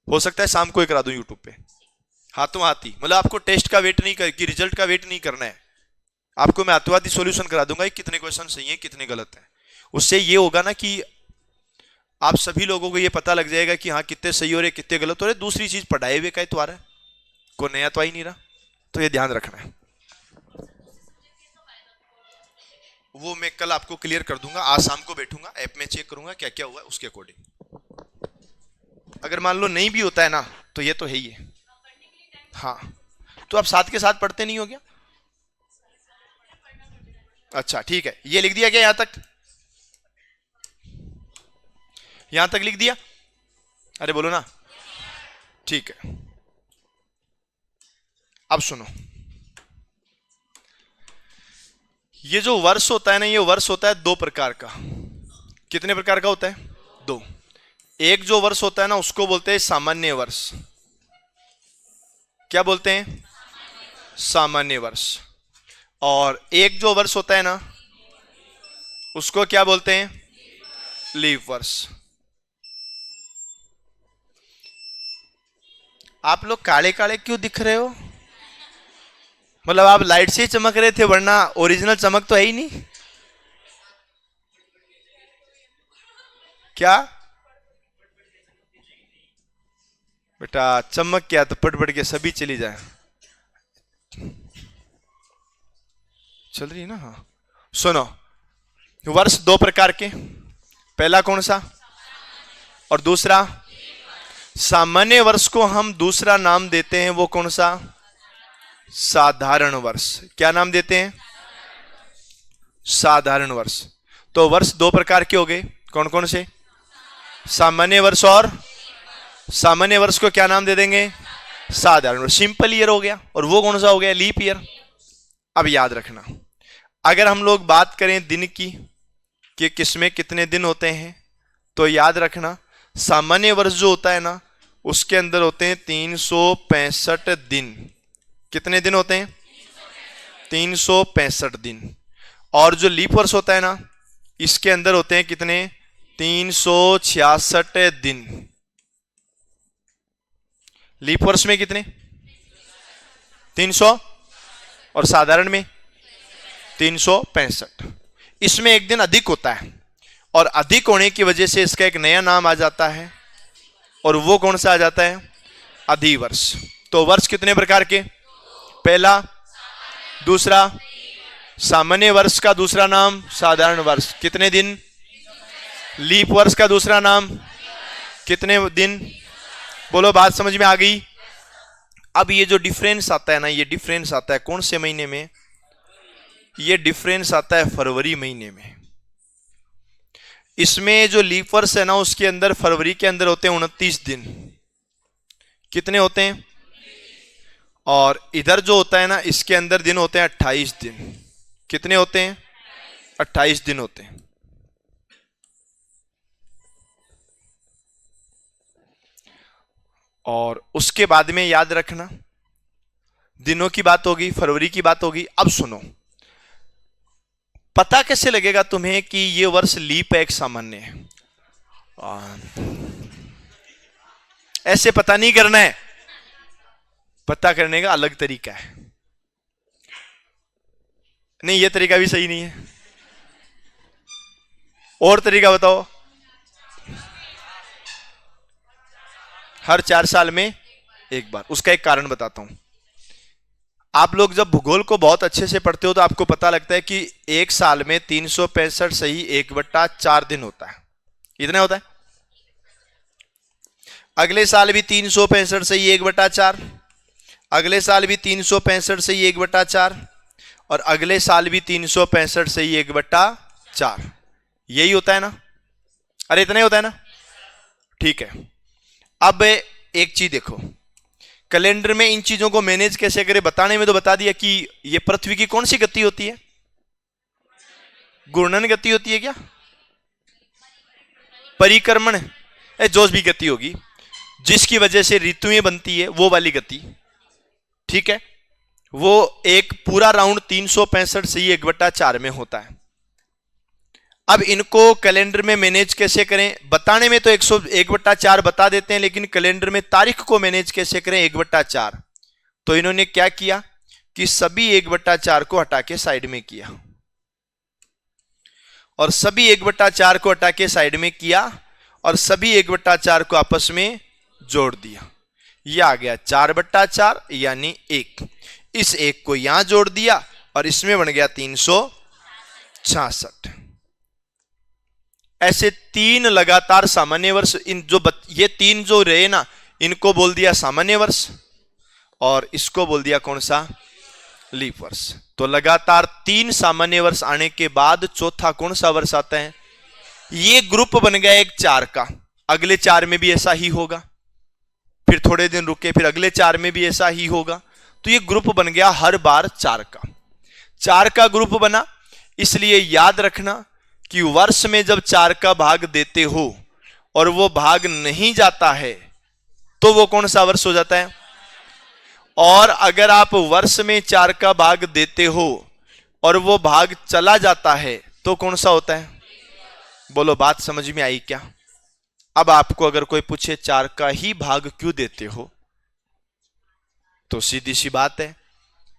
A: हो सकता है शाम को ही करा दूं यूट्यूब पे हाथों हाथ ही। मतलब आपको टेस्ट का वेट नहीं कर, कि रिजल्ट का वेट नहीं करना है, आपको मैं हाथों हाथ ही सॉल्यूशन करा दूंगा कि कितने क्वेश्चन सही है कितने गलत है। उससे ये होगा ना कि आप सभी लोगों को ये पता लग जाएगा कि हाँ कितने सही हो रहे कितने गलत हो रहे। दूसरी चीज पढ़ाए हुए का ही तो आ रहा है, कोई नया तो आ ही नहीं रहा, तो ये ध्यान रखना है। वो मैं कल आपको क्लियर कर दूंगा, आज शाम को बैठूंगा ऐप में चेक करूंगा क्या क्या हुआ उसके अकॉर्डिंग। अगर मान लो नहीं भी होता है ना तो ये तो है ही है। हाँ तो आप साथ के साथ पढ़ते नहीं हो क्या? अच्छा ठीक है, ये लिख दिया क्या यहां तक? यहां तक लिख दिया? अरे बोलो ना। ठीक है, अब सुनो, ये जो वर्ष होता है ना, ये वर्ष होता है दो प्रकार का। कितने प्रकार का होता है? दो। एक जो वर्ष होता है ना उसको बोलते हैं सामान्य वर्ष। क्या बोलते हैं? सामान्य वर्ष। और एक जो वर्ष होता है ना उसको क्या बोलते हैं? लीप वर्ष। आप लोग काले काले क्यों दिख रहे हो? मतलब आप लाइट से ही चमक रहे थे, वरना ओरिजिनल चमक तो है ही नहीं। क्या बेटा, चमक क्या तो पट पट के सभी चली जाए। चल रही है ना? हाँ सुनो, वर्ष दो प्रकार के, पहला कौन सा और दूसरा? सामान्य वर्ष को हम दूसरा नाम देते हैं, वो कौन सा? साधारण वर्ष। क्या नाम देते हैं? साधारण वर्ष। तो वर्ष दो प्रकार के हो गए, कौन कौन से? सामान्य वर्ष और सामान्य वर्ष को क्या नाम दे देंगे? साधारण वर्ष। सिंपल ईयर हो गया। और वो कौन सा हो गया? Leap year. अब याद रखना, अगर हम लोग बात करें दिन की कि किसमें कितने दिन होते हैं, तो याद रखना सामान्य वर्ष जो होता है ना उसके अंदर होते हैं 365 दिन। कितने दिन होते हैं? 365 दिन। और जो लीप वर्ष होता है ना इसके अंदर होते हैं कितने? 366 दिन। लीप वर्ष में कितने? 300 और साधारण में 365। इसमें एक दिन अधिक होता है और अधिक होने की वजह से इसका एक नया नाम आ जाता है, और वो कौन सा आ जाता है? अधिवर्ष। तो वर्ष कितने प्रकार के? पहला, दूसरा। सामान्य वर्ष का दूसरा नाम साधारण वर्ष। कितने दिन? लीप वर्ष का दूसरा नाम कितने दिन? बोलो, बात समझ में आ गई? अब ये जो डिफरेंस आता है ना, ये डिफरेंस आता है कौन से महीने में? ये डिफरेंस आता है फरवरी महीने में। इसमें जो लीप वर्ष है ना उसके अंदर फरवरी के अंदर होते हैं 29 दिन। कितने होते हैं? और इधर जो होता है ना इसके अंदर दिन होते हैं 28 दिन। कितने होते हैं? 28 दिन होते हैं। और उसके बाद में याद रखना, दिनों की बात होगी, फरवरी की बात होगी। अब सुनो, पता कैसे लगेगा तुम्हें कि ये वर्ष लीप है एक सामान्य है? ऐसे पता नहीं करना है, पता करने का अलग तरीका है। नहीं, ये तरीका भी सही नहीं है, और तरीका बताओ। हर 4 साल में एक बार। उसका एक कारण बताता हूं। आप लोग जब भूगोल को बहुत अच्छे से पढ़ते हो तो आपको पता लगता है कि एक साल में 365 सही 1/4 दिन होता है। इतना होता है। अगले साल भी 365 सही 1/4, अगले साल भी 365 सही 1/4, और अगले साल भी 365 सही 1/4। यही होता है ना? अरे इतना ही होता है ना? ठीक है। अब एक चीज देखो, कैलेंडर में इन चीजों को मैनेज कैसे करें बताने में तो बता दिया कि ये पृथ्वी की कौन सी गति होती है? घूर्णन गति होती है क्या? परिक्रमण, जो भी गति होगी जिसकी वजह से ऋतुएं बनती है, वो वाली गति। ठीक है, वो एक पूरा राउंड 365 से ही 1/4 में होता है। अब इनको कैलेंडर में मैनेज कैसे करें? बताने में तो 1/4 बता देते हैं, लेकिन कैलेंडर में तारीख को मैनेज कैसे करें 1/4? तो इन्होंने क्या किया कि सभी 1/4 को हटा के साइड में किया, और सभी 1/4 को हटा के साइड में किया, और सभी 1/4 को आपस में जोड़ दिया। यह आ गया 4/4 यानी 1। इस 1 को यहां जोड़ दिया और इसमें बन गया 366। ऐसे 3 लगातार सामान्य वर्ष, ये 3 जो रहे ना, इनको बोल दिया सामान्य वर्ष, और इसको बोल दिया कौन सा? लीप वर्ष। तो लगातार 3 सामान्य वर्ष आने के बाद चौथा कौन सा वर्ष आता है? ये ग्रुप बन गया एक 4 का। अगले 4 में भी ऐसा ही होगा, फिर थोड़े दिन रुके, फिर अगले 4 में भी ऐसा ही होगा। तो ये ग्रुप बन गया हर बार 4 का। 4 का ग्रुप बना, इसलिए याद रखना कि वर्ष में जब 4 का भाग देते हो और वो भाग नहीं जाता है तो वो कौन सा वर्ष हो जाता है? और अगर आप वर्ष में 4 का भाग देते हो और वो भाग चला जाता है तो कौन सा होता है? बोलो, बात समझ में आई क्या? अब आपको अगर कोई पूछे 4 का ही भाग क्यों देते हो, तो सीधी सी बात है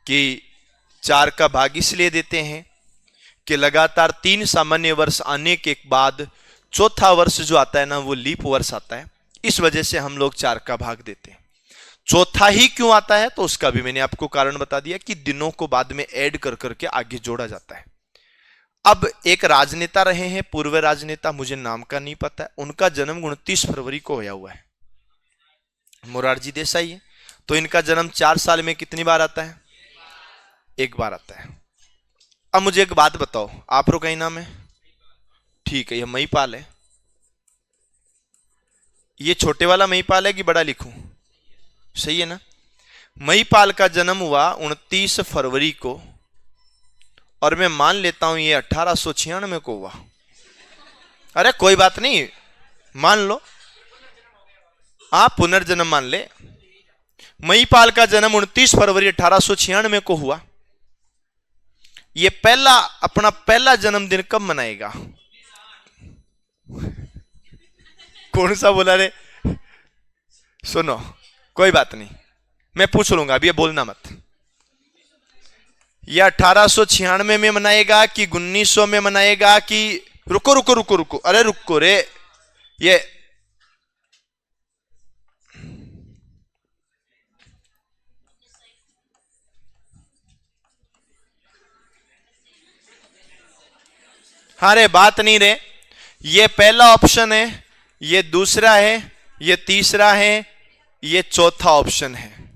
A: कि 4 का भाग इसलिए देते हैं कि लगातार 3 सामान्य वर्ष आने के बाद चौथा वर्ष जो आता है ना, वो लीप वर्ष आता है। इस वजह से हम लोग 4 का भाग देते हैं। चौथा ही क्यों आता है, तो उसका भी मैंने आपको कारण बता दिया कि दिनों को बाद में ऐड कर करके आगे जोड़ा जाता है। अब एक राजनेता रहे हैं, पूर्व राजनेता, मुझे नाम का नहीं पता है, उनका जन्म 29 फरवरी को होया हुआ है, मोरारजी देसाई है। तो इनका जन्म 4 साल में कितनी बार आता है? 1 बार आता है। अब मुझे एक बात बताओ, आप लोग का ही नाम है? ठीक है, ये महिपाल है। ये छोटे वाला महिपाल है कि बड़ा लिखूं? सही है ना? महिपाल का जन्म हुआ 29 फरवरी को, और मैं मान लेता हूं ये 1896 को हुआ। अरे कोई बात नहीं, मान लो, आप पुनर्जन्म मान ले। महिपाल का जन्म 29 फरवरी 1896 को हुआ। ये अपना पहला जन्मदिन कब मनाएगा? कौन सा बोला रे? सुनो, कोई बात नहीं, मैं पूछ लूंगा, अभी ये बोलना मत। ये 1896 में मनाएगा कि 1900 में मनाएगा कि? रुको रुको रुको रुको, अरे रुको रे, ये अरे बात नहीं रे, ये पहला ऑप्शन है, ये दूसरा है, ये तीसरा है, ये चौथा ऑप्शन है।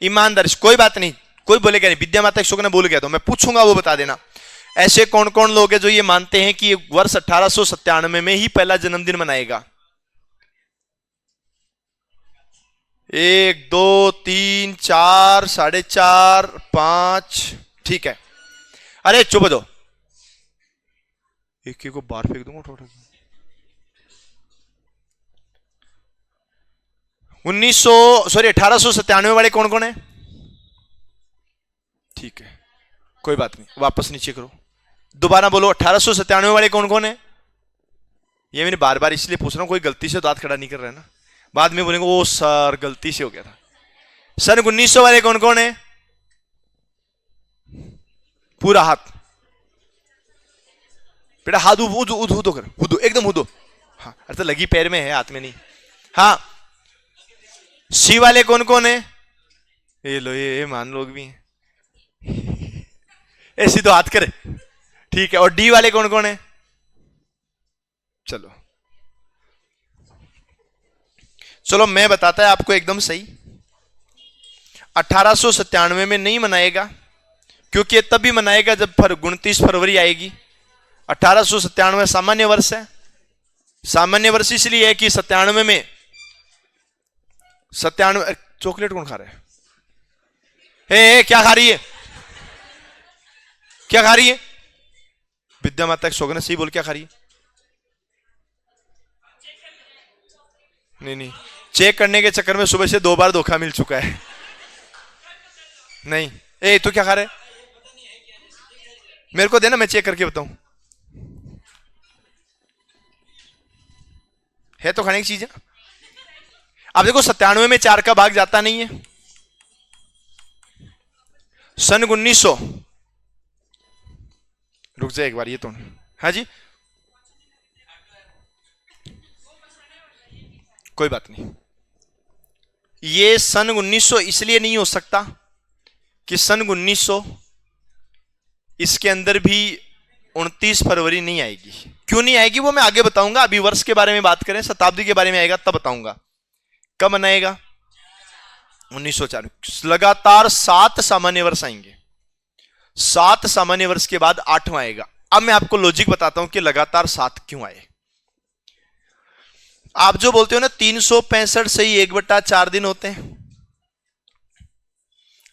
A: ईमानदार, कोई बात नहीं, कोई बोलेगा नहीं, विद्या माता शोक ने बोल गया तो मैं पूछूंगा, वो बता देना। ऐसे कौन कौन लोग हैं जो ये मानते हैं कि वर्ष 1897 में ही पहला जन्मदिन मनाएगा? 1 2 3 4 4.5 5, ठीक है। अरे चुप हो जाओ, एक को बाहर फेंक दूंगा उठा उठा। 1897 वाले कौन कौन है? ठीक है, कोई बात नहीं, वापस नीचे करो, दोबारा बोलो, 1897 वाले कौन कौन है? ये मैंने बार बार इसलिए पूछ रहा हूं, कोई गलती से दांत खड़ा नहीं कर रहा है ना, बाद में बोलेंगे ओ सर गलती से हो गया था। सन 1900 वाले कौन कौन है? पूरा हाथ, बेटा हाथ उदो कर, उदो एकदम उदो। हाँ, अरे तो लगी पैर में है, हाथ में नहीं। हाँ, सी वाले कौन कौन है? ये लो, ये मान लोग भी हैं। ऐसी तो हाथ करे, ठीक है। और डी वाले कौन कौन है? चलो चलो मैं बताता है आपको एकदम सही। 1897 में नहीं मनाएगा, क्योंकि ये तभी मनाएगा जब 29 फरवरी आएगी। 1897 सामान्य वर्ष है। सामान्य वर्ष इसलिए है कि 97 में 97 चॉकलेट कौन खा रहा है? क्या खा रही है? क्या खा रही है? विद्या माता शोगन सही बोल, क्या खा रही है? नहीं नहीं, चेक करने के चक्कर में सुबह से 2 बार धोखा मिल चुका है। नहीं, ए तू क्या खा रहे, मेरे को देना, मैं चेक करके बताऊं। है तो खाने की चीज है। अब देखो 97 में 4 का भाग जाता नहीं है। सन 1900, रुक जाए एक बार ये तो, हाँ जी कोई बात नहीं। ये सन 1900 इसलिए नहीं हो सकता कि सन 1900 इसके अंदर भी 29 फरवरी नहीं आएगी। क्यों नहीं आएगी वो मैं आगे बताऊंगा। अभी वर्ष के बारे में बात करें, शताब्दी के बारे में आएगा तब बताऊंगा। कब मनाएगा? 1904। लगातार 7 सामान्य वर्ष आएंगे, 7 सामान्य वर्ष के बाद 8वां आएगा। अब मैं आपको लॉजिक बताता हूं कि लगातार 7 क्यों आए। आप जो बोलते हो ना 365 से ही 1/4 दिन होते हैं।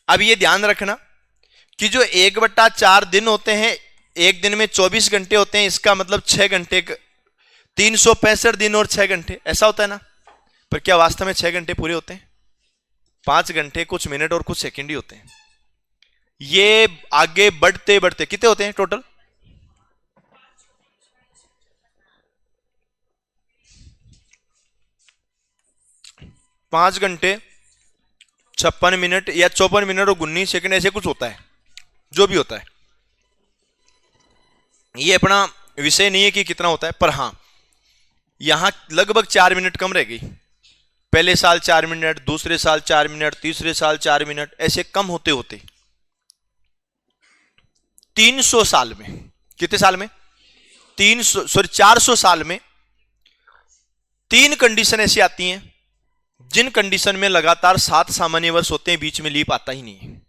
A: अब ये ध्यान रखना कि जो 1/4 दिन होते हैं, एक दिन में 24 घंटे होते हैं, इसका मतलब 6 घंटे, 365 दिन और 6 घंटे, ऐसा होता है ना। पर क्या वास्तव में 6 घंटे पूरे होते हैं? 5 घंटे कुछ मिनट और कुछ सेकंड ही होते हैं। ये आगे बढ़ते बढ़ते कितने होते हैं टोटल? 5 घंटे 56 मिनट या 54 मिनट और 19 सेकंड, ऐसे कुछ होता है, जो भी होता है। ये अपना विषय नहीं है कि कितना होता है, पर हां यहां लगभग 4 मिनट कम रह गई। पहले साल 4 मिनट, दूसरे साल 4 मिनट, तीसरे साल 4 मिनट, ऐसे कम होते होते 300 साल में, कितने साल में? 400 साल में 3 कंडीशन ऐसी आती हैं जिन कंडीशन में लगातार 7 सामान्य वर्ष होते हैं, बीच में लीप आता ही नहीं है।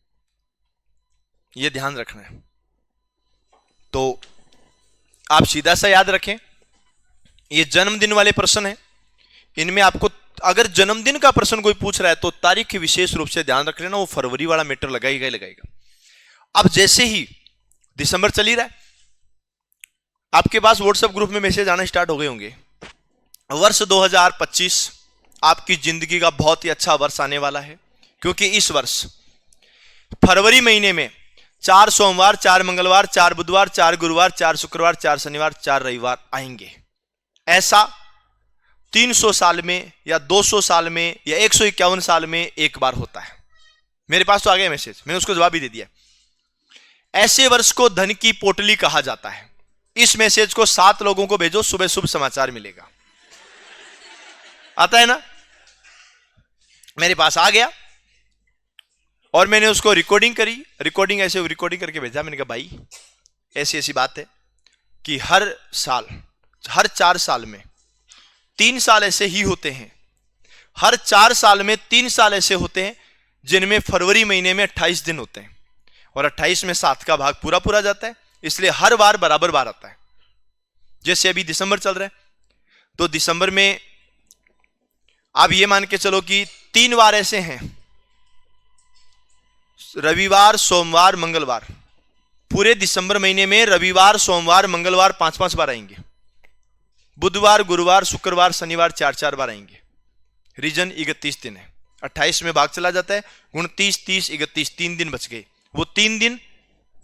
A: यह ध्यान रखना है। तो आप सीधा सा याद रखें, ये जन्मदिन वाले प्रश्न हैं। इनमें आपको अगर जन्मदिन का प्रश्न कोई पूछ रहा है तो तारीख की विशेष रूप से ध्यान रख लेना, वो फरवरी वाला मीटर लगाएगा ही लगाएगा। अब जैसे ही दिसंबर चल ही रहा है, आपके पास व्हाट्सएप ग्रुप में मैसेज आना स्टार्ट हो गए होंगे। वर्ष 2025 आपकी जिंदगी का बहुत ही अच्छा वर्ष आने वाला है, क्योंकि इस वर्ष फरवरी महीने में 4 सोमवार, 4 मंगलवार, 4 बुधवार, 4 गुरुवार, 4 शुक्रवार, 4 शनिवार, 4 रविवार आएंगे। ऐसा 300 साल में या 200 साल में या 151 साल में एक बार होता है। मेरे पास तो आ गया मैसेज, मैंने उसको जवाब भी दे दिया। ऐसे वर्ष को धन की पोटली कहा जाता है। इस मैसेज को 7 लोगों को भेजो, सुबह शुभ समाचार मिलेगा। आता है ना? मेरे पास आ गया और मैंने उसको रिकॉर्डिंग करी। रिकॉर्डिंग ऐसे रिकॉर्डिंग करके भेजा। मैंने कहा भाई ऐसी ऐसी बात है कि हर साल, हर 4 साल में 3 साल ऐसे ही होते हैं। हर 4 साल में 3 साल ऐसे होते हैं जिनमें फरवरी महीने में 28 दिन होते हैं और 28 में 7 का भाग पूरा पूरा जाता है, इसलिए हर बार बराबर बार आता है। जैसे अभी दिसंबर चल रहा है, तो दिसंबर में आप ये मान के चलो कि 3 बार ऐसे हैं, रविवार, सोमवार, मंगलवार। पूरे दिसंबर महीने में रविवार, सोमवार, मंगलवार 5-5 बार आएंगे। बुधवार, गुरुवार, शुक्रवार, शनिवार 4-4 बार आएंगे। रीजन 31 दिन है। 28 में भाग चला जाता है, 29, 30, 31, 3 दिन बच गए। वो 3 दिन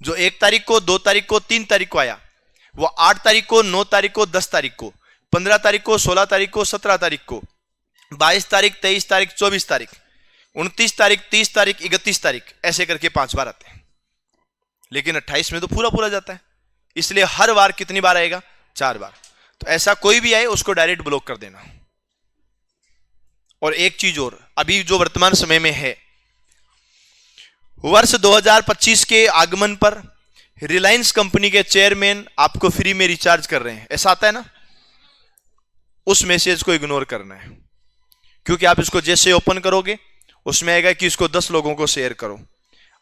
A: जो 1 तारीख को, 2 तारीख को, 3 तारीख को आया, वो 8 तारीख को, 9 तारीख को, 10 तारीख को, 15 तारीख को, 16 तारीख को, 17 तारीख को, 22 तारीख, 23 तारीख, 24 तारीख, 29 तारीख, 30 तारीख, 31 तारीख, ऐसे करके 5 बार आते हैं। लेकिन 28 में तो पूरा पूरा जाता है, इसलिए हर बार कितनी बार आएगा? 4 बार। तो ऐसा कोई भी आए उसको डायरेक्ट ब्लॉक कर देना। और एक चीज और, अभी जो वर्तमान समय में है, वर्ष 2025 के आगमन पर रिलायंस कंपनी के चेयरमैन आपको फ्री में रिचार्ज कर रहे हैं, ऐसा आता है ना? उस मैसेज को इग्नोर करना है, क्योंकि आप इसको जैसे ओपन करोगे उसमें आएगा कि इसको 10 लोगों को शेयर करो।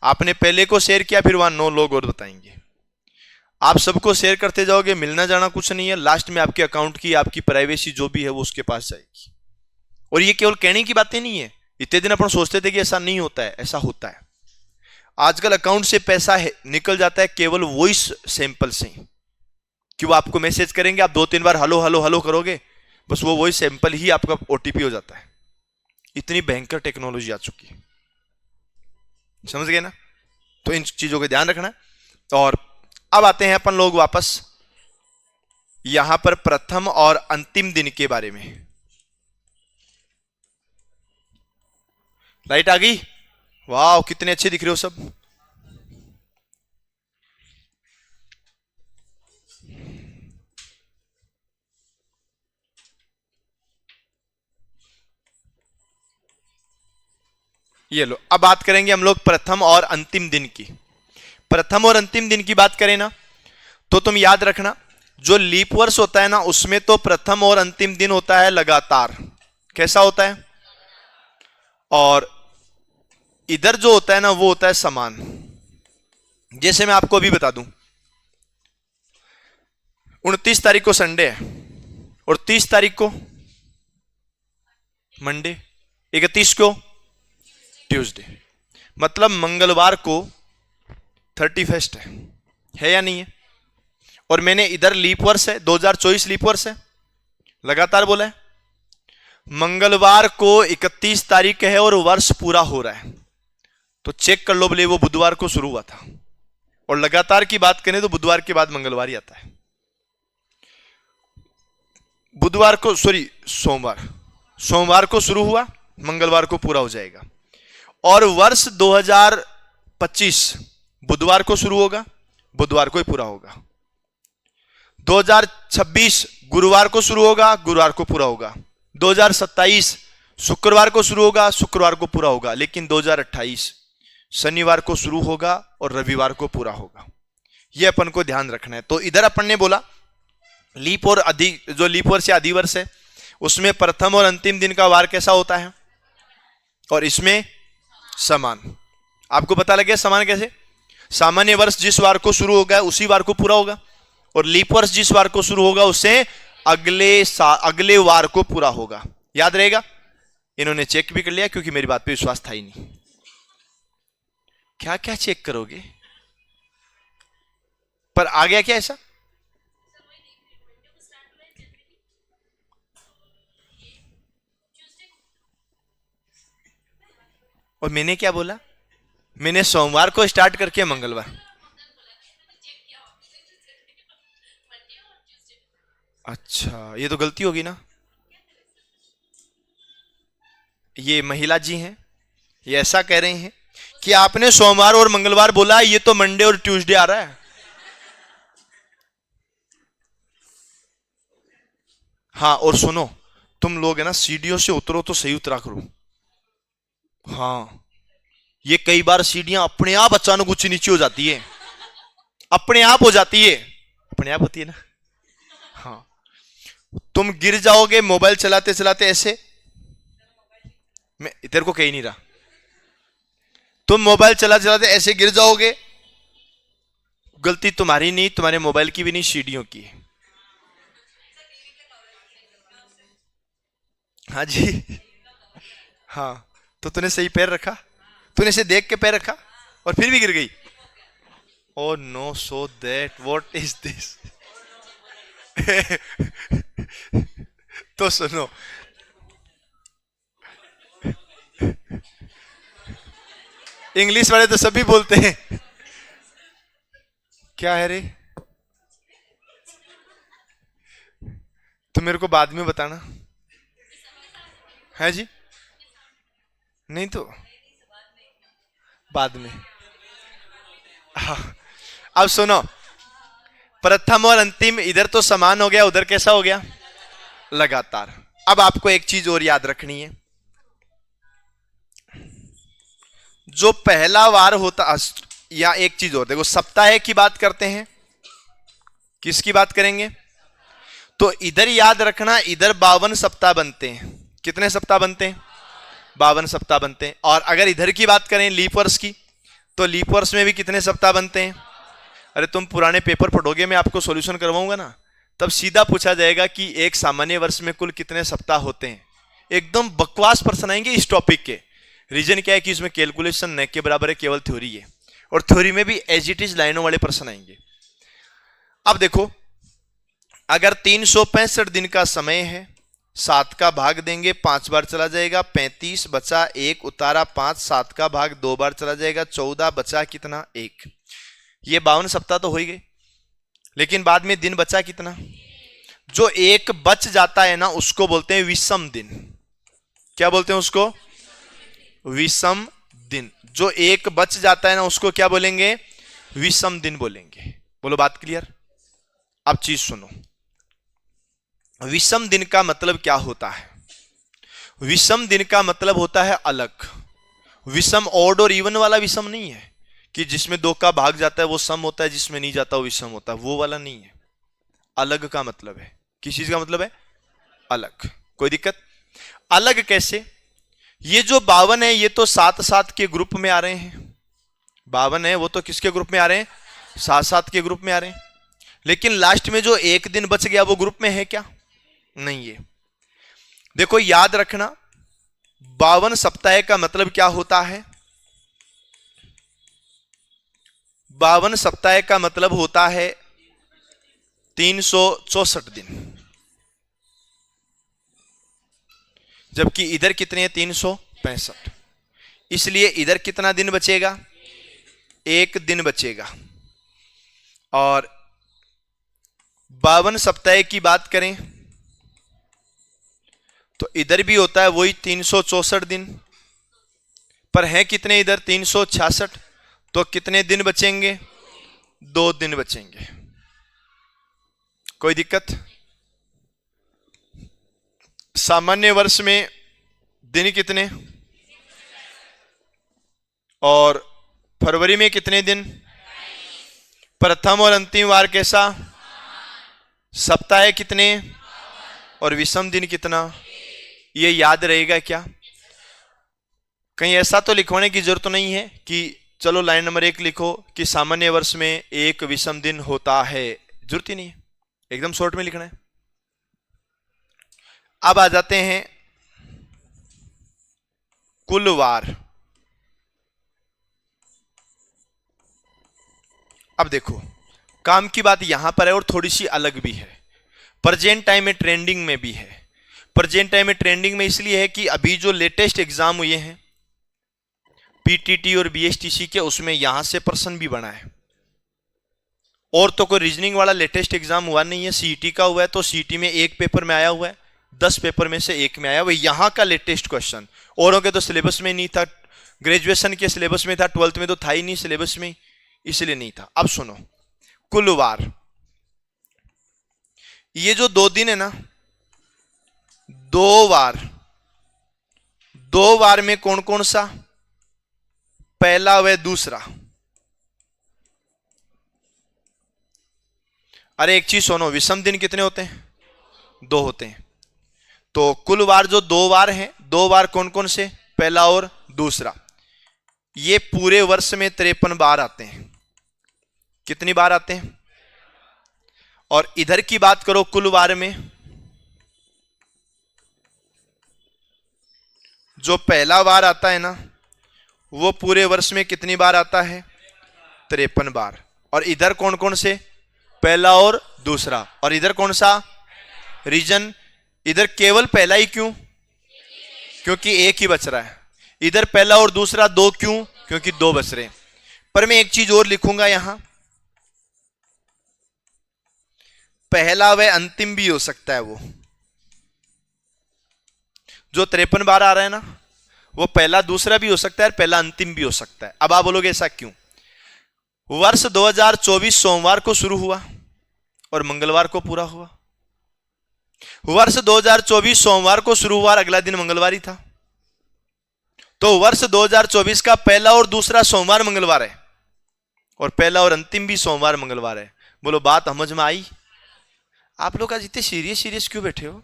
A: आपने पहले को शेयर किया, फिर वहां 9 लोग और बताएंगे। आप सबको शेयर करते जाओगे, मिलना जाना कुछ नहीं है। लास्ट में आपके अकाउंट की, आपकी प्राइवेसी जो भी है वो उसके पास जाएगी। और ये केवल कहने की बातें नहीं है। इतने दिन अपन सोचते थे कि ऐसा नहीं होता है, ऐसा होता है। आजकल अकाउंट से पैसा निकल जाता है केवल वॉइस सैंपल से, कि वो आपको मैसेज करेंगे, आप 2-3 बार हेलो हेलो हेलो करोगे, बस वो वॉइस सैंपल ही आपका ओटीपी हो जाता है। इतनी भयंकर टेक्नोलॉजी आ चुकी है, समझ गए ना। तो इन चीजों का ध्यान रखना है। और अब आते हैं अपन लोग वापस यहां पर प्रथम और अंतिम दिन के बारे में। लाइट आ गई, वाह कितने अच्छे दिख रहे हो सब। ये लो, अब बात करेंगे हम लोग प्रथम और अंतिम दिन की। प्रथम और अंतिम दिन की बात करें ना, तो तुम याद रखना जो लीप वर्ष होता है ना, उसमें तो प्रथम और अंतिम दिन होता है लगातार। कैसा होता है? और इधर जो होता है ना वो होता है समान। जैसे मैं आपको अभी बता दूं, 29 तारीख को संडे है और 30 तारीख को मंडे, 31 को ट्यूसडे, मतलब मंगलवार को 31 है या नहीं है? और मैंने इधर लीप वर्ष है, 2024 लीप वर्ष है, लगातार बोला है। मंगलवार को 31 तारीख है और वर्ष पूरा हो रहा है, तो चेक कर लो बोले वो बुधवार को शुरू हुआ था। और लगातार की बात करें तो बुधवार के बाद मंगलवार ही आता है। बुधवार को सोमवार को शुरू हुआ, मंगलवार को पूरा हो जाएगा। और वर्ष 2025 बुधवार को शुरू होगा, बुधवार को ही पूरा होगा। 2026 गुरुवार को शुरू होगा, गुरुवार को पूरा होगा। 2027 शुक्रवार को शुरू होगा, शुक्रवार को पूरा होगा। लेकिन 2028 शनिवार को शुरू होगा और रविवार को पूरा होगा। यह अपन को ध्यान रखना है। तो इधर अपन ने बोला लीप और जो लीप वर्ष या अधिवर्ष है उसमें प्रथम और अंतिम दिन का वार कैसा होता है, और इसमें समान। आपको पता लग गया समान कैसे? सामान्य वर्ष जिस वार को शुरू होगा उसी वार को पूरा होगा, और लीप वर्ष जिस वार को शुरू होगा उससे अगले वार को पूरा होगा। याद रहेगा? इन्होंने चेक भी कर लिया क्योंकि मेरी बात पे विश्वास था ही नहीं। क्या क्या चेक करोगे? पर आ गया क्या ऐसा? और मैंने क्या बोला? मैंने सोमवार को स्टार्ट करके मंगलवार। अच्छा, ये तो गलती होगी ना। ये महिला जी हैं, ये ऐसा कह रहे हैं कि आपने सोमवार और मंगलवार बोला, ये तो मंडे और ट्यूसडे आ रहा है। हाँ, और सुनो, तुम लोग है ना सीढ़ियों से उतरो तो सही उतरा करो। हाँ, ये कई बार सीढ़ियां अपने आप अचानक ऊंची नीचे हो जाती है, अपने आप हो जाती है, अपने आप होती है ना। हाँ, तुम गिर जाओगे मोबाइल चलाते चलाते ऐसे। मैं तेरे को कही नहीं रहा, तुम मोबाइल चलाते चलाते ऐसे गिर जाओगे, गलती तुम्हारी नहीं, तुम्हारे मोबाइल की भी नहीं, सीढ़ियों की है। हाँ जी, हाँ, तो तूने सही पैर रखा, तूने इसे देख के पैर रखा और फिर भी गिर गई। Oh no, so that what is this. तो सुनो, इंग्लिश वाले तो सभी बोलते हैं। क्या है रे? तो मेरे को बाद में बताना है जी। नहीं तो बाद में। हाँ, अब सुनो, प्रथम और अंतिम इधर तो समान हो गया, उधर कैसा हो गया? लगातार। अब आपको एक चीज और याद रखनी है, जो पहला वार होता, या एक चीज और देखो, सप्ताह की बात करते हैं, किसकी बात करेंगे? तो इधर याद रखना, इधर 52 सप्ताह बनते हैं। कितने सप्ताह बनते हैं? 52 सप्ताह बनते हैं। और अगर इधर की बात करें लीप वर्ष की, तो लीप वर्ष में भी कितने सप्ताह बनते हैं? अरे तुम पुराने पेपर पढ़ोगे, मैं आपको सॉल्यूशन करवाऊंगा ना, तब सीधा पूछा जाएगा कि एक सामान्य वर्ष में कुल कितने सप्ताह होते हैं। एकदम बकवास प्रश्न आएंगे इस टॉपिक के। रीजन क्या है कि इसमें कैलकुलेशन न के बराबर है, केवल थ्योरी है, और थ्योरी में भी एज इट इज लाइनों वाले प्रश्न आएंगे। अब देखो, अगर 365 दिन का समय है 7 का भाग देंगे 5 बार चला जाएगा, 35 बचा 1 उतारा 5, 7 का भाग 2 बार चला जाएगा, 14 बचा कितना 1। ये 52 सप्ताह तो हो ही गए, लेकिन बाद में दिन बचा कितना? जो एक बच जाता है ना उसको बोलते हैं विषम दिन। क्या बोलते हैं उसको? विषम दिन। जो एक बच जाता है ना उसको क्या बोलेंगे? विषम दिन बोलेंगे। बोलो बात क्लियर? अब चीज सुनो, विषम दिन का मतलब क्या होता है? विषम दिन का मतलब होता है अलग। विषम ऑड और इवन वाला विषम नहीं है कि जिसमें 2 का भाग जाता है वो सम होता है, जिसमें नहीं जाता वो विषम होता है, वो वाला नहीं है। अलग का मतलब है, किस चीज का मतलब है? अलग। कोई दिक्कत? अलग कैसे? ये जो 52 है ये तो 7-7 के ग्रुप में आ रहे हैं। 52 है वो तो किसके ग्रुप में आ रहे हैं? 7-7 के ग्रुप में आ रहे हैं। लेकिन लास्ट में जो एक दिन बच गया वो ग्रुप में है क्या? नहीं है। देखो याद रखना, 52 सप्ताह का मतलब क्या होता है? 52 सप्ताह का मतलब होता है 364 दिन। जबकि इधर कितने हैं? 365। इसलिए इधर कितना दिन बचेगा? 1 दिन बचेगा। और 52 सप्ताह की बात करें तो इधर भी होता है वही 364 दिन, पर है कितने इधर? 366। तो कितने दिन बचेंगे? 2 दिन बचेंगे। कोई दिक्कत? सामान्य वर्ष में दिन कितने? और फरवरी में कितने दिन? प्रथम और अंतिम वार कैसा? सप्ताह कितने? और विषम दिन कितना? ये याद रहेगा क्या? कहीं ऐसा तो लिखवाने की जरूरत नहीं है कि चलो लाइन नंबर 1 लिखो कि सामान्य वर्ष में 1 विषम दिन होता है, जरूरत ही नहीं है, एकदम शॉर्ट में लिखना है। अब आ जाते हैं कुल वार। अब देखो काम की बात यहां पर है और थोड़ी सी अलग भी है, प्रेजेंट टाइम में ट्रेंडिंग में भी है। प्रेजेंट टाइम में ट्रेंडिंग में इसलिए है कि अभी जो लेटेस्ट एग्जाम हुए हैं पीटीटी और बीएसटीसी के, उसमें यहां से प्रश्न भी बना है। और तो कोई रीजनिंग वाला लेटेस्ट एग्जाम हुआ नहीं है, सीईटी का हुआ है तो सीईटी में 1 पेपर में आया हुआ है, 10 पेपर में से 1 में आया हुआ। यहां का लेटेस्ट क्वेश्चन, औरों के तो सिलेबस में नहीं था, ग्रेजुएशन के सिलेबस में था, 12th में तो था ही नहीं सिलेबस में, इसलिए नहीं था। अब सुनो, कुल वार, ये जो 2 दिन है ना, 2 वार में कौन कौन सा? पहला व दूसरा। अरे एक चीज सुनो, विषम दिन कितने होते हैं? 2 होते हैं। तो कुल वार जो 2 वार हैं, 2 वार कौन कौन से? पहला और दूसरा। ये पूरे वर्ष में 53 बार आते हैं। कितनी बार आते हैं? और इधर की बात करो कुल वार में, जो पहला वार आता है ना वो पूरे वर्ष में कितनी बार आता है? 53 बार। और इधर कौन कौन से? पहला और दूसरा। और इधर कौन सा? रीजन। इधर केवल पहला ही, क्यों? क्योंकि 1 ही बच रहा है। इधर पहला और दूसरा 2, क्यों? क्योंकि 2 बच रहे हैं। पर मैं एक चीज और लिखूंगा यहां, पहला व अंतिम भी हो सकता है। वो जो 53 बार आ रहा है ना वो पहला दूसरा भी हो सकता है, पहला अंतिम भी हो सकता है। अब आप बोलोगे ऐसा क्यों? वर्ष 2024 सोमवार को शुरू हुआ और मंगलवार को पूरा हुआ। वर्ष 2024 सोमवार को शुरू हुआ और अगला दिन मंगलवार ही था। तो वर्ष 2024 का पहला और दूसरा सोमवार मंगलवार है और पहला और अंतिम भी सोमवार मंगलवार है। बोलो बात समझ में आई? आप लोग आज इतने सीरियस क्यों बैठे हो?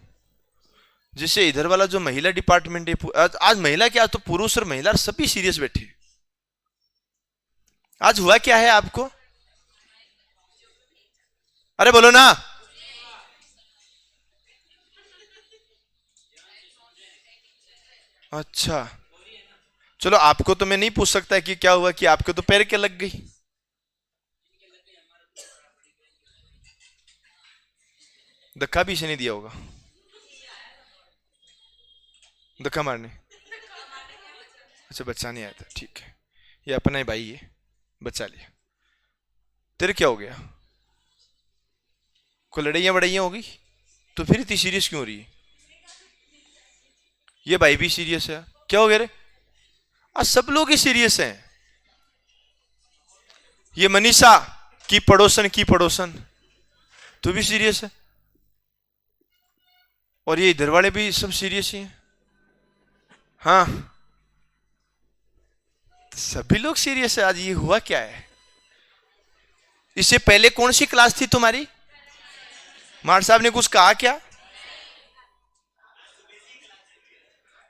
A: जैसे इधर वाला जो महिला डिपार्टमेंट है, आज महिला क्या, तो पुरुष और महिला सभी सीरियस बैठे। आज हुआ क्या है आपको? अरे बोलो ना। अच्छा चलो, आपको तो मैं नहीं पूछ सकता कि क्या हुआ, कि आपको तो पैर के लग गई। धक्का भी इसे नहीं दिया होगा। धक्का मारने? अच्छा, बचाने आया था, ठीक है। ये अपना ही भाई है, बचा लिया। तेरे क्या हो गया? कोई लड़ाइयाँ बड़ाइयाँ हो गई? तो फिर इतनी सीरियस क्यों हो रही है? ये भाई भी सीरियस है, क्या हो गया रे? आज सब लोग ही सीरियस हैं। ये मनीषा की पड़ोसन तू भी सीरियस है, और ये इधर वाले भी सब सीरियस ही हैं। हाँ, तो सभी लोग सीरियस है आज। ये हुआ क्या है? इससे पहले कौन सी क्लास थी तुम्हारी? मार साहब ने कुछ कहा क्या?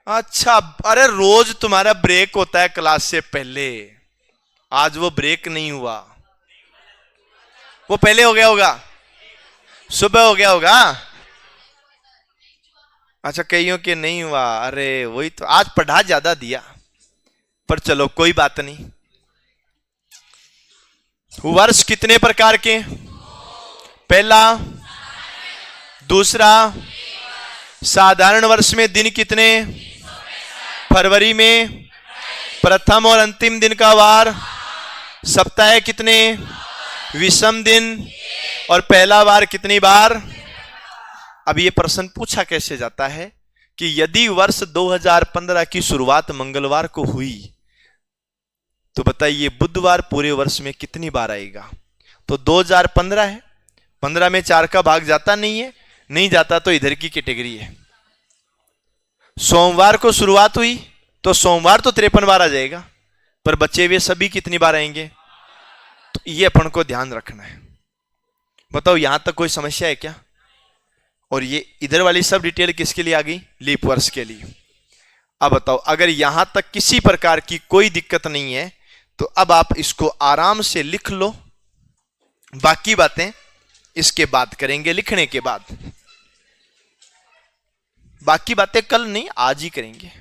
A: अच्छा, अरे रोज तुम्हारा ब्रेक होता है क्लास से पहले, आज वो ब्रेक नहीं हुआ। वो पहले हो गया होगा, सुबह हो गया होगा। अच्छा, कईयों के नहीं हुआ। अरे वही तो, आज पढ़ा ज्यादा दिया, पर चलो कोई बात नहीं। वर्ष कितने प्रकार के? पहला, दूसरा, साधारण वर्ष में दिन कितने? फरवरी में प्रथम और अंतिम दिन का वार। सप्ताह कितने? विषम दिन। और पहला वार कितनी बार? अब ये प्रश्न पूछा कैसे जाता है कि यदि वर्ष 2015 की शुरुआत मंगलवार को हुई तो बताइए बुधवार पूरे वर्ष में कितनी बार आएगा? तो 2015 है, 15 में 4 का भाग जाता नहीं है, नहीं जाता तो इधर की कैटेगरी है। सोमवार को शुरुआत हुई तो सोमवार तो 53 बार आ जाएगा, पर बचे हुए सभी कितनी बार आएंगे? तो ये अपन को ध्यान रखना है। बताओ यहां तक कोई समस्या है क्या? और ये इधर वाली सब डिटेल किसके लिए आ गई? लीप वर्ष के लिए। अब बताओ, अगर यहां तक किसी प्रकार की कोई दिक्कत नहीं है तो अब आप इसको आराम से लिख लो। बाकी बातें इसके बाद करेंगे, लिखने के बाद। बाकी बातें कल नहीं, आज ही करेंगे।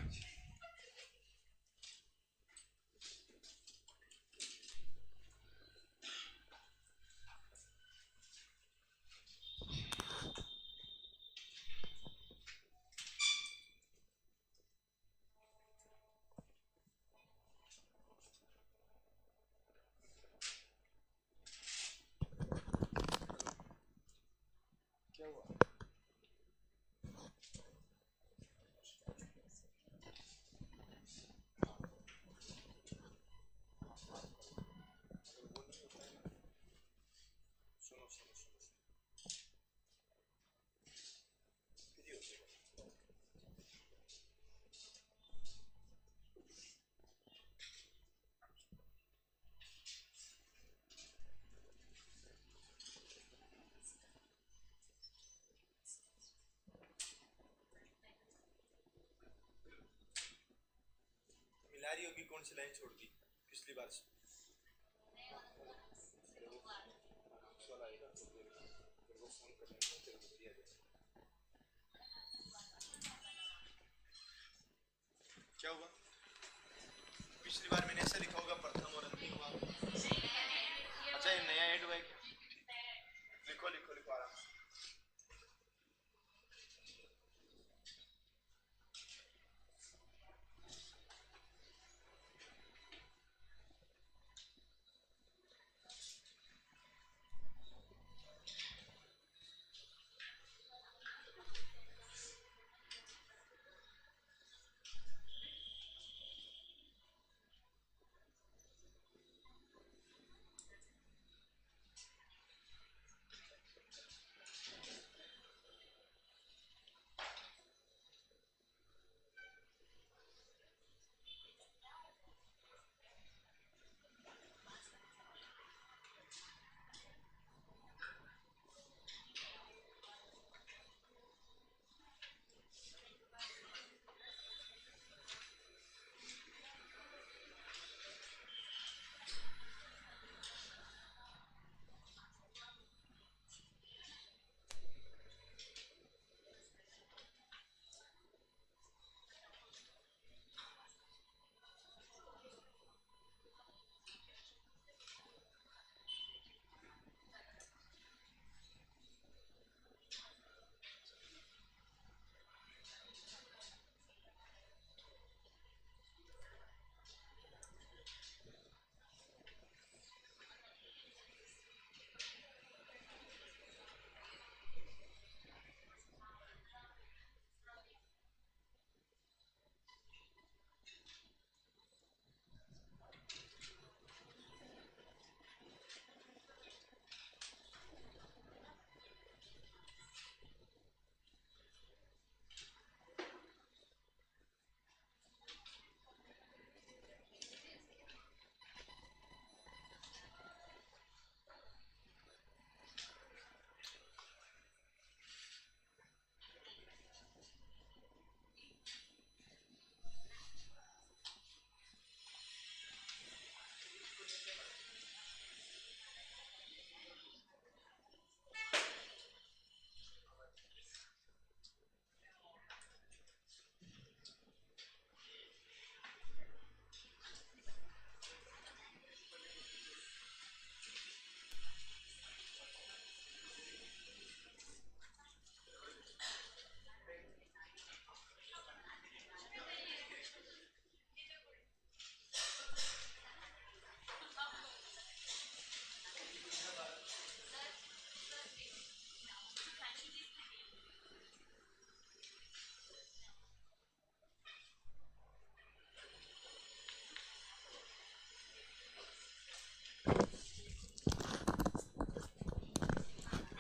A: मिला रही होगी, कौन सी लाइन छोड़ दी पिछली बार से? क्या हुआ? पिछली बार मैंने ऐसा लिखा होगा, प्रथम और अंतिम भाग। अच्छा, ये नया ऐड हुआ है क्या? लिखो लिखो लिखो आराम से।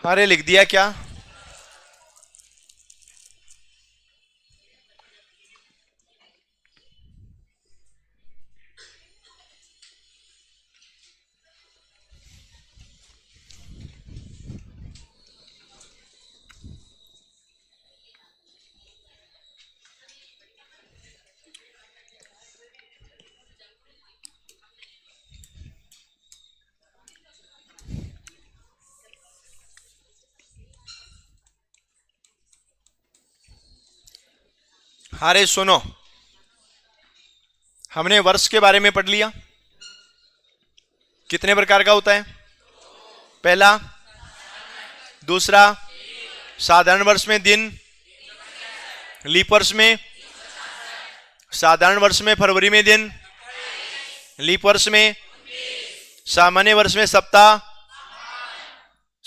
A: अरे लिख दिया क्या? अरे सुनो, हमने वर्ष के बारे में पढ़ लिया। कितने प्रकार का होता है? पहला, दूसरा, साधारण वर्ष में दिन, लीप वर्ष में, साधारण वर्ष में फरवरी में दिन, लीप वर्ष में, सामान्य वर्ष में सप्ताह,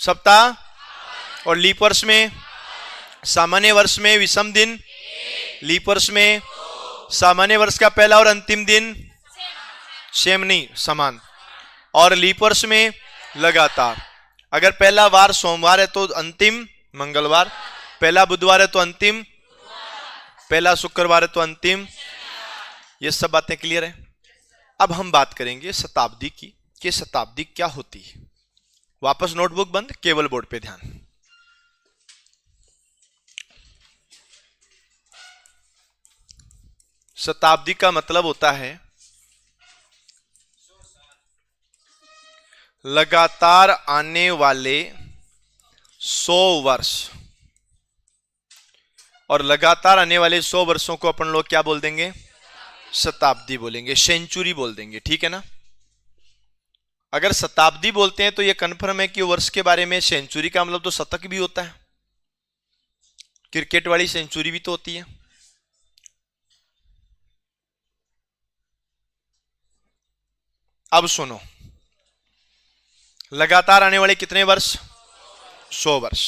A: सप्ताह, और लीप वर्ष में, सामान्य वर्ष में विषम दिन, लीप वर्ष में सामान्य वर्ष का पहला और अंतिम दिन सेम नहीं, समान, और लीप वर्ष में लगातार। अगर पहला वार सोमवार है तो अंतिम मंगलवार, पहला बुधवार है तो अंतिम, पहला शुक्रवार है तो अंतिम। ये सब बातें क्लियर है। अब हम बात करेंगे शताब्दी की, कि शताब्दी क्या होती है। वापस नोटबुक बंद, केवल बोर्ड पे ध्यान। शताब्दी का मतलब होता है लगातार आने वाले 100 वर्ष, और लगातार आने वाले 100 वर्षों को अपन लोग क्या बोल देंगे? शताब्दी बोलेंगे, सेंचुरी बोल देंगे, ठीक है ना। अगर शताब्दी बोलते हैं तो यह कन्फर्म है कि वर्ष के बारे में। सेंचुरी का मतलब तो शतक भी होता है, क्रिकेट वाली सेंचुरी भी तो होती है। अब सुनो, लगातार आने वाले कितने वर्ष? 100 वर्ष।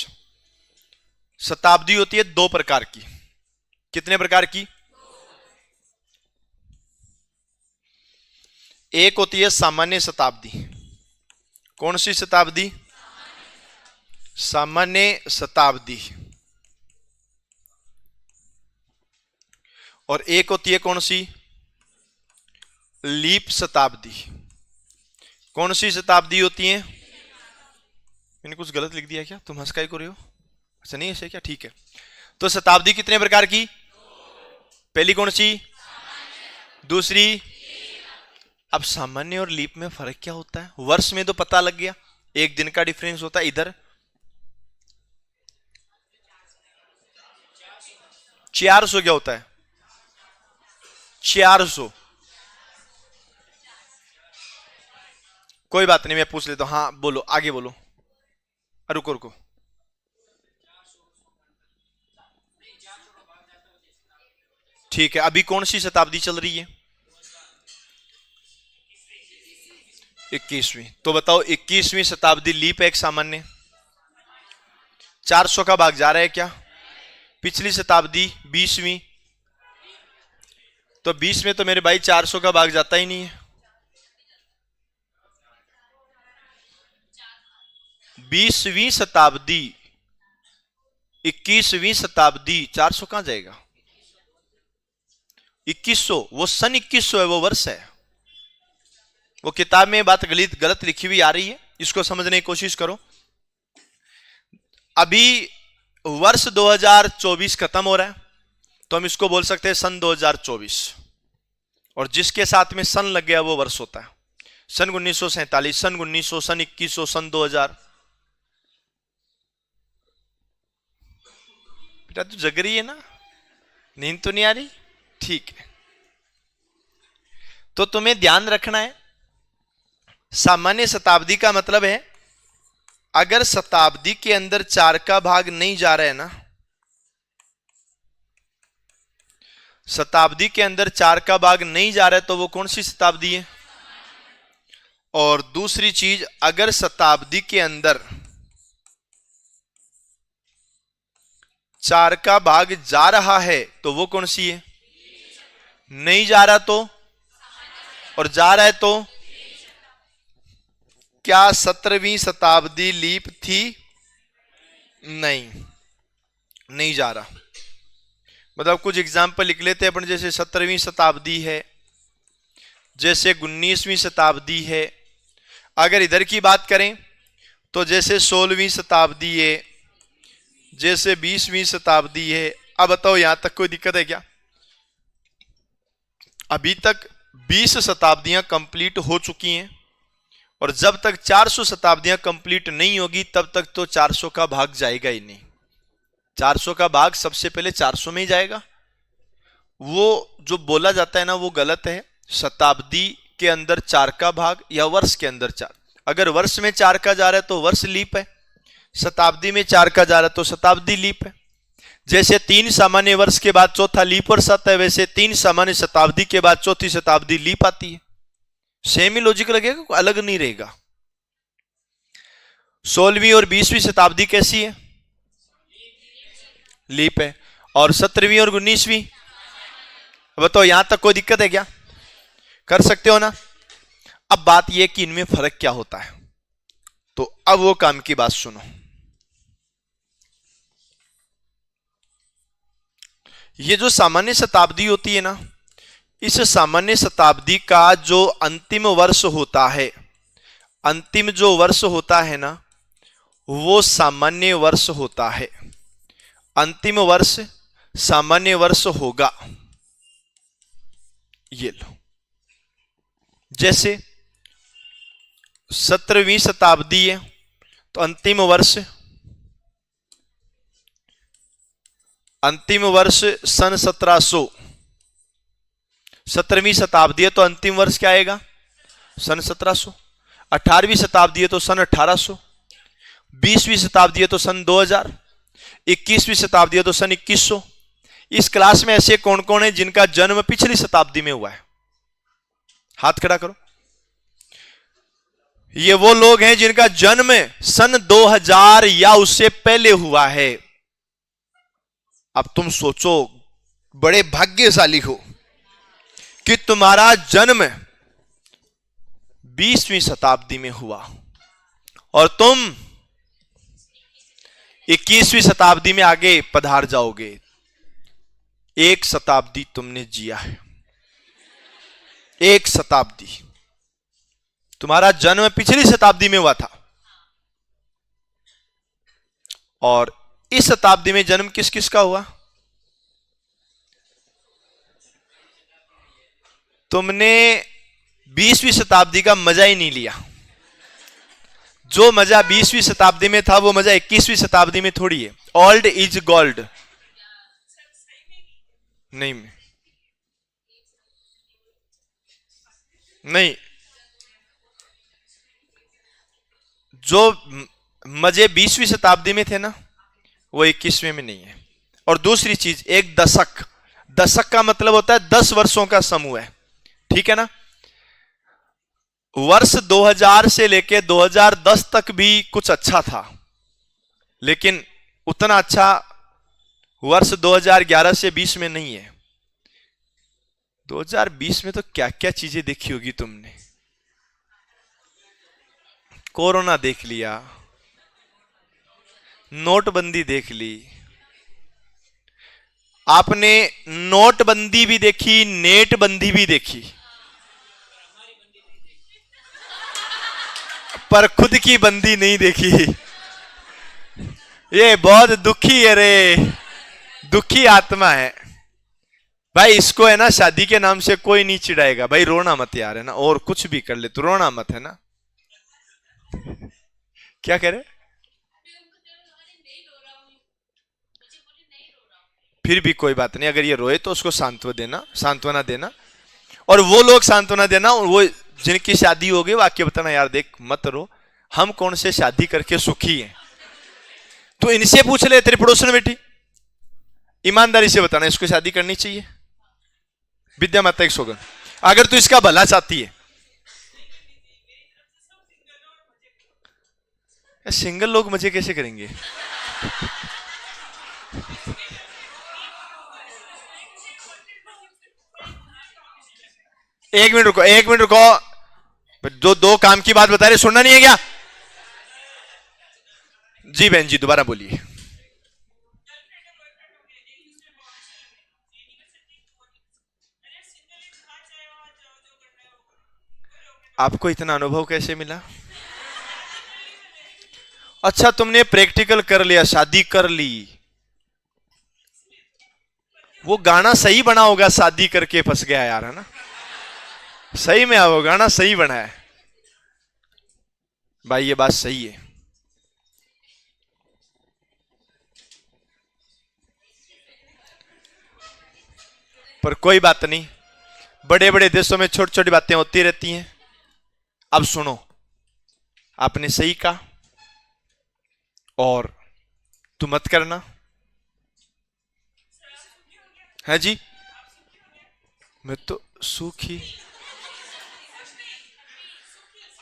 A: शताब्दी होती है 2 प्रकार की। कितने प्रकार की? एक होती है सामान्य शताब्दी। कौन सी शताब्दी? सामान्य शताब्दी। और एक होती है कौन सी? लीप शताब्दी। कौन सी शताब्दी होती है? मैंने कुछ गलत लिख दिया क्या? तुम हंस काहे को रहे हो? अच्छा नहीं ऐसे क्या? ठीक है। तो शताब्दी कितने प्रकार की? पहली कौन सी? दूसरी? अब सामान्य और लीप में फर्क क्या होता है? वर्ष में तो पता लग गया, 1 दिन का डिफरेंस होता है। इधर 400 क्या होता है? 400। कोई बात नहीं, मैं पूछ लेता हूं। हाँ बोलो, आगे बोलो। रुको रुको, ठीक है। अभी कौन सी शताब्दी चल रही है? 21वीं। तो बताओ 21वीं शताब्दी लीप है एक सामान्य? 400 का भाग जा रहा है क्या? पिछली शताब्दी 20वीं, तो 20 में तो मेरे भाई 400 का भाग जाता ही नहीं है। 20वीं शताब्दी, 21वीं शताब्दी, 400 कहां जाएगा? 2100, वो सन 2100 है, वो वर्ष है। वो किताब में बात गलत लिखी हुई आ रही है, इसको समझने की कोशिश करो। अभी वर्ष 2024 खत्म हो रहा है, तो हम इसको बोल सकते हैं सन 2024, और जिसके साथ में सन लग गया वो वर्ष होता है। सन 1947, सन 1900, सन 2100, सन 2000। बेटा तू जग रही है ना? नींद तो नहीं आ रही? ठीक है। तो तुम्हें ध्यान रखना है, सामान्य शताब्दी का मतलब है अगर शताब्दी के अंदर 4 का भाग नहीं जा रहा है ना, शताब्दी के अंदर 4 का भाग नहीं जा रहा है तो वो कौन सी शताब्दी है? और दूसरी चीज, अगर शताब्दी के अंदर 4 का भाग जा रहा है तो वो कौन सी है? नहीं जा रहा तो? और जा रहा है तो? क्या 17वीं शताब्दी लीप थी? नहीं, नहीं जा रहा। मतलब कुछ एग्जाम्पल लिख लेते हैं अपन, जैसे 17वीं शताब्दी है, जैसे 19वीं शताब्दी है। अगर इधर की बात करें तो जैसे 16वीं शताब्दी है, जैसे 20वीं शताब्दी है। अब बताओ यहां तक कोई दिक्कत है क्या? अभी तक 20 शताब्दियां कंप्लीट हो चुकी हैं, और जब तक 400 शताब्दियां कंप्लीट नहीं होगी तब तक तो 400 का भाग जाएगा ही नहीं। 400 का भाग सबसे पहले 400 में ही जाएगा। वो जो बोला जाता है ना, वो गलत है। शताब्दी के अंदर 4 का भाग या वर्ष के अंदर 4। अगर वर्ष में 4 का जा रहा है तो वर्ष लीप है, शताब्दी में 4 का जा रहा है तो शताब्दी लीप है। जैसे 3 सामान्य वर्ष के बाद चौथा लीप वर्ष आता है, वैसे 3 सामान्य शताब्दी के बाद चौथी शताब्दी लीप आती है। सेम ही लॉजिक लगेगा, कोई अलग नहीं रहेगा। 16वीं और 20वीं शताब्दी कैसी है? लीप है। और 17वीं और 19वीं? बताओ यहां तक कोई दिक्कत है क्या? कर सकते हो ना? अब बात यह कि इनमें फर्क क्या होता है, तो अब वो काम की बात सुनो। ये जो सामान्य शताब्दी होती है ना, इस सामान्य शताब्दी का जो अंतिम वर्ष होता है, अंतिम जो वर्ष होता है ना, वो सामान्य वर्ष होता है। अंतिम वर्ष सामान्य वर्ष होगा। ये लो, जैसे 17वीं शताब्दी है तो अंतिम वर्ष सन 1700। 17वीं शताब्दी है तो अंतिम वर्ष क्या आएगा? सन 1700। 18वीं शताब्दी है तो सन 1800। 20वीं शताब्दी है तो सन 2000। 21वीं शताब्दी है तो सन 2100। इस क्लास में ऐसे कौन कौन है जिनका जन्म पिछली शताब्दी में हुआ है? हाथ खड़ा करो। ये वो लोग हैं जिनका जन्म सन 2000 या उससे पहले हुआ है। अब तुम सोचो, बड़े भाग्यशाली हो कि तुम्हारा जन्म 20वीं शताब्दी में हुआ और तुम 21वीं शताब्दी में आगे पधार जाओगे। एक शताब्दी तुमने जिया है, एक शताब्दी। तुम्हारा जन्म पिछली शताब्दी में हुआ था, और इस शताब्दी में जन्म किस किस का हुआ? तुमने 20वीं शताब्दी का मजा ही नहीं लिया। जो मजा 20वीं शताब्दी में था वो मजा 21वीं शताब्दी में थोड़ी है। Old is gold. नहीं नहीं, जो मजे 20वीं शताब्दी में थे ना, वो 21वीं में नहीं है। और दूसरी चीज, एक दशक, दशक का मतलब होता है 10 वर्षों का समूह है, ठीक है ना? वर्ष 2000 से लेके 2010 तक भी कुछ अच्छा था, लेकिन उतना अच्छा वर्ष 2011 से 20 में नहीं है। 2020 में तो क्या क्या चीजें देखी होगी तुमने। कोरोना देख लिया, नोटबंदी देख ली, आपने नोटबंदी भी देखी, नेटबंदी भी देखी, पर खुद की बंदी नहीं देखी। ये बहुत दुखी है रे, दुखी आत्मा है भाई। इसको है ना, शादी के नाम से कोई नहीं चिढ़ाएगा भाई। रोना मत यार, है ना, और कुछ भी कर ले तो रोना मत, है ना। क्या कह रहे? फिर भी कोई बात नहीं, अगर ये रोए तो उसको सांत्वना देना। और वो लोग सांत्वना देना, वो जिनकी शादी हो गई, वाक्य बताना, यार देख मत रो, हम कौन से शादी करके सुखी हैं। तो इनसे पूछ ले, तेरे पड़ोस में बेटी, ईमानदारी से बताना, इसको शादी करनी चाहिए? विद्या माता एक सोगन, अगर तू इसका भला चाहती है। सिंगल लोग मजे कैसे करेंगे? एक मिनट रुको, एक मिनट रुको। जो दो काम की बात बता रहे, सुनना नहीं है क्या? जी बहन जी, दोबारा बोलिए। आपको इतना अनुभव कैसे मिला? अच्छा, तुमने प्रैक्टिकल कर लिया, शादी कर ली, वो गाना सही बना होगा, शादी करके फंस गया यार, है ना? सही में वो गाना सही बना है भाई, ये बात सही है। पर कोई बात नहीं, बड़े बड़े देशों में छोटी छोटी बातें होती रहती हैं। अब सुनो, आपने सही कहा, और तू मत करना है जी। मैं तो सुखी,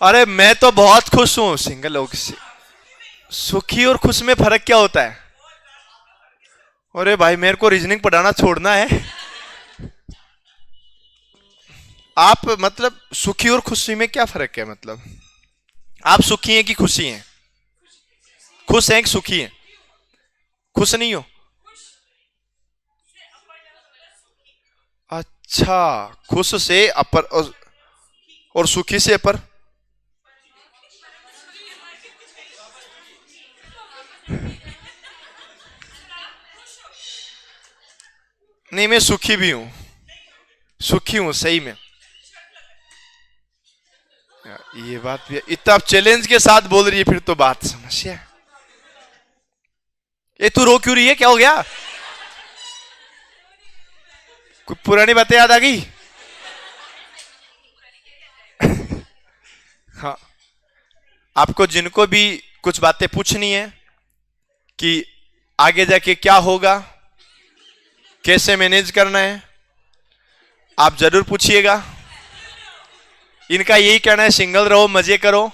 A: अरे मैं तो बहुत खुश हूं सिंगल होकर से। सुखी और खुश में फर्क क्या होता है? अरे भाई, मेरे को रीजनिंग पढ़ाना छोड़ना है। आप मतलब सुखी और खुशी में क्या फर्क है? मतलब आप सुखी हैं कि खुशी हैं? खुश हैं कि सुखी हैं? खुश नहीं हो? अच्छा, खुश से अपर और सुखी से अपर। नहीं, मैं सुखी भी हूं, सुखी हूं सही में। ये बात भी है, इतना आप चैलेंज के साथ बोल रही है, फिर तो बात समस्या है। ये तू रो क्यों रही है, क्या हो गया? कुछ पुरानी बातें याद आ गई? हाँ, आपको जिनको भी कुछ बातें पूछनी है कि आगे जाके क्या होगा, कैसे मैनेज करना है, आप जरूर पूछिएगा। इनका यही कहना है, सिंगल रहो, मजे करो।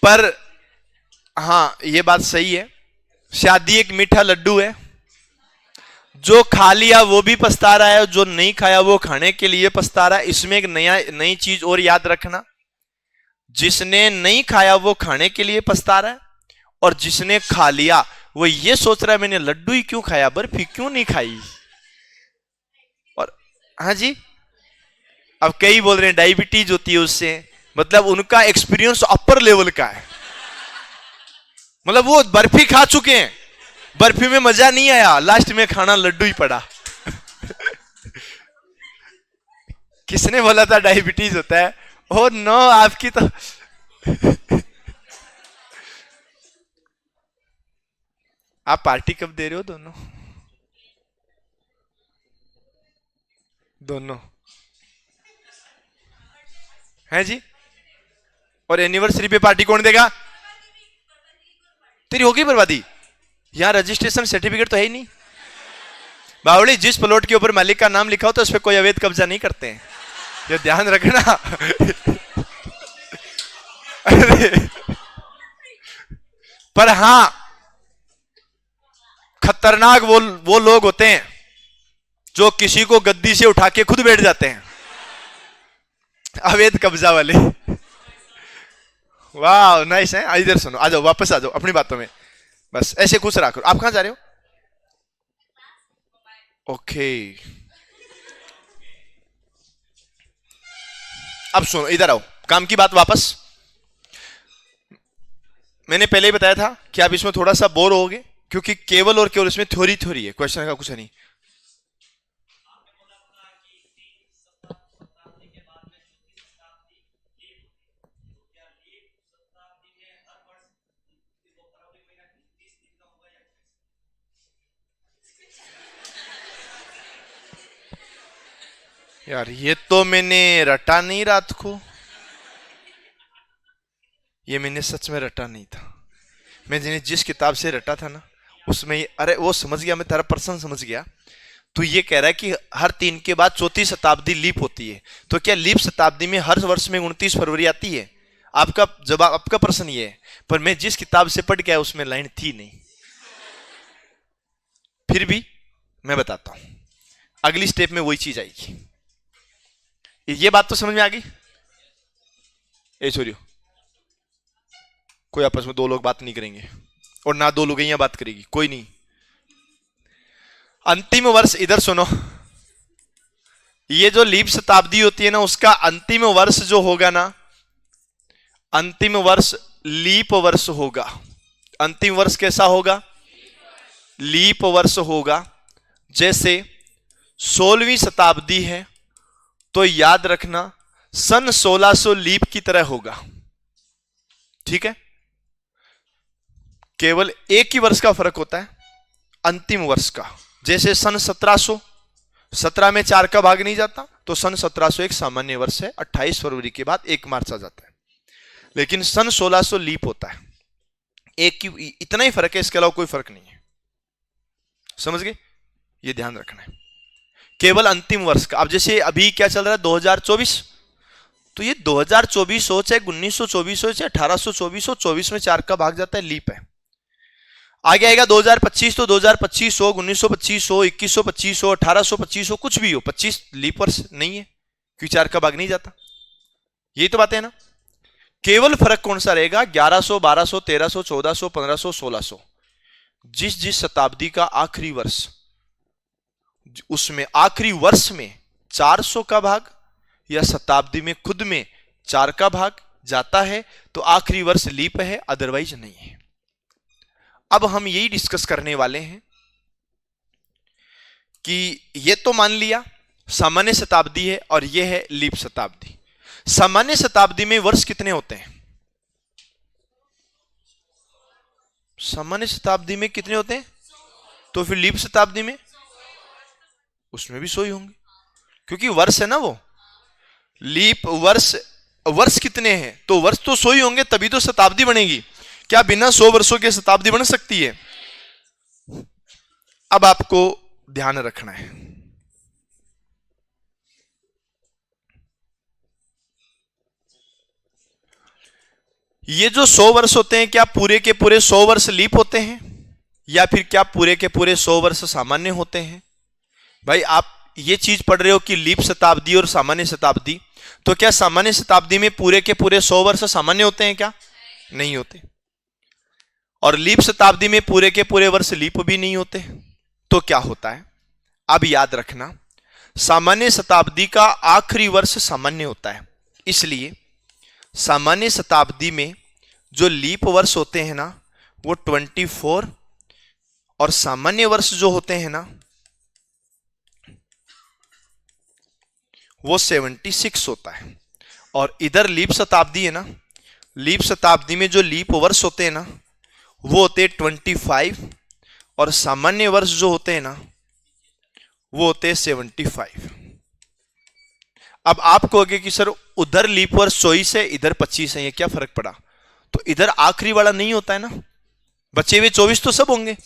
A: पर हाँ, ये बात सही है, शादी एक मीठा लड्डू है, जो खा लिया वो भी पछता रहा है, जो नहीं खाया वो खाने के लिए पछता रहा है। इसमें एक नई चीज और याद रखना, जिसने नहीं खाया वो खाने के लिए पछता रहा है, और जिसने खा लिया वो ये सोच रहा है मैंने लड्डू ही क्यों खाया, बर्फी क्यों नहीं खाई। और हाँ जी, अब कई बोल रहे हैं डायबिटीज होती है उससे, मतलब उनका एक्सपीरियंस अपर लेवल का है, मतलब वो बर्फी खा चुके हैं, बर्फी में मजा नहीं आया, लास्ट में खाना लड्डू ही पड़ा। किसने बोला था डायबिटीज होता है? ओ नो, आपकी तो आप पार्टी कब दे रहे हो? दोनों दोनों है जी। और एनिवर्सरी पे पार्टी कौन देगा? तेरी होगी बर्बादी, यहां रजिस्ट्रेशन सर्टिफिकेट तो है ही नहीं। बावड़ी, जिस प्लॉट के ऊपर मालिक का नाम लिखा हो तो उस पर कोई अवैध कब्जा नहीं करते हैं, ये ध्यान रखना। पर हां, खतरनाक वो लोग होते हैं जो किसी को गद्दी से उठा के खुद बैठ जाते हैं, अवैध कब्जा वाले। वाह, नाइस है। इधर सुनो, आ जाओ, वापस आ जाओ अपनी बातों में, बस ऐसे खुश रखो। आप कहां जा रहे हो? ओके, अब सुनो, इधर आओ, काम की बात वापस। मैंने पहले ही बताया था कि आप इसमें थोड़ा सा बोर होगे, क्योंकि केवल और केवल इसमें थ्योरी थ्योरी है, क्वेश्चन का कुछ नहीं। यार ये तो मैंने रटा नहीं रात को, ये मैंने सच में रटा नहीं था। मैं जिस किताब से रटा था ना, उसमें अरे वो समझ गया, मैं तेरा पर्सन समझ गया। तो ये कह रहा है कि हर 3 के बाद चौथी शताब्दी लीप होती है, तो क्या लीप शताब्दी में हर वर्ष में 29 फरवरी आती है? आपका जवाब, आपका प्रश्न ये है। पर मैं जिस किताब से पढ़ गया उसमें लाइन थी नहीं। फिर भी मैं बताता हूं, अगली स्टेप में वही चीज आएगी। ये बात तो समझ में आ गई? ए छोरियो, कोई आपस में 2 लोग बात नहीं करेंगे, और ना 2 लोग यहाँ बात करेगी, कोई नहीं। अंतिम वर्ष, इधर सुनो, ये जो लीप शताब्दी होती है ना, उसका अंतिम वर्ष जो होगा ना, अंतिम वर्ष लीप वर्ष होगा। अंतिम वर्ष कैसा होगा? लीप वर्ष होगा। जैसे 16वीं शताब्दी है तो याद रखना सन 1600 लीप की तरह होगा। ठीक है, केवल एक ही वर्ष का फर्क होता है अंतिम वर्ष का। जैसे सन 1700, 17 में 4 का भाग नहीं जाता, तो सन 1700 एक सामान्य वर्ष है, 28 फरवरी के बाद 1 मार्च आ जाता है। लेकिन सन 1600 लीप होता है, एक की इतना ही फर्क है, इसके अलावा कोई फर्क नहीं है। समझ गए? ये ध्यान रखना है, केवल अंतिम वर्ष का। अब जैसे अभी क्या चल रहा है 2024, तो ये 2024 हो चाहे 1924 हो चाहे 1824 हो, 24 में 4 का भाग जाता है, लीप है। आगे आएगा 2025 तो 2025 हो, 1925 हो, 2125 हो, 1825 हो, कुछ भी हो, 25 लीप वर्ष नहीं है क्योंकि 4 का भाग नहीं जाता। यही तो बात है ना। केवल फर्क कौन सा रहेगा? 1100, 1200, 1300, 1400, 1500, 1600। जिस जिस शताब्दी का आखिरी वर्ष, उसमें आखिरी वर्ष में 400 का भाग या शताब्दी में खुद में 4 का भाग जाता है तो आखिरी वर्ष लीप है, अदरवाइज नहीं है। अब हम यही डिस्कस करने वाले हैं कि ये तो मान लिया सामान्य शताब्दी है और ये है लीप शताब्दी। सामान्य शताब्दी में वर्ष कितने होते हैं? सामान्य शताब्दी में कितने होते हैं? तो फिर लीप शताब्दी में उसमें भी 100 ही होंगे क्योंकि वर्ष है ना वो। लीप वर्ष, वर्ष कितने हैं? तो वर्ष तो 100 ही होंगे, तभी तो शताब्दी बनेगी। क्या बिना 100 वर्षों के शताब्दी बन सकती है? अब आपको ध्यान रखना है, ये जो 100 वर्ष होते हैं, क्या पूरे के पूरे 100 वर्ष लीप होते हैं या फिर क्या पूरे के पूरे 100 वर्ष सामान्य होते हैं? भाई आप ये चीज पढ़ रहे हो कि लीप शताब्दी और सामान्य शताब्दी, तो क्या सामान्य शताब्दी में पूरे के पूरे 100 वर्ष सामान्य होते हैं? क्या नहीं होते। और लीप शताब्दी में पूरे के पूरे वर्ष लीप भी नहीं होते। तो क्या होता है? अब याद रखना, सामान्य शताब्दी का आखिरी वर्ष सामान्य होता है, इसलिए सामान्य शताब्दी में जो लीप वर्ष होते हैं ना वो 24, और सामान्य वर्ष जो होते हैं ना वो 76 होता है। और इधर लीप शताब्दी है ना, लीप शताब्दी में जो लीप वर्ष होते हैं ना वो होते हैं 25, और सामान्य वर्ष जो होते हैं ना वो होते हैं 75। अब आप कहोगे कि सर उधर लीप वर्ष 24 है, इधर 25 है, ये क्या फर्क पड़ा? तो इधर आखिरी वाला नहीं होता है ना, बचे हुए 24 तो सब होंगे।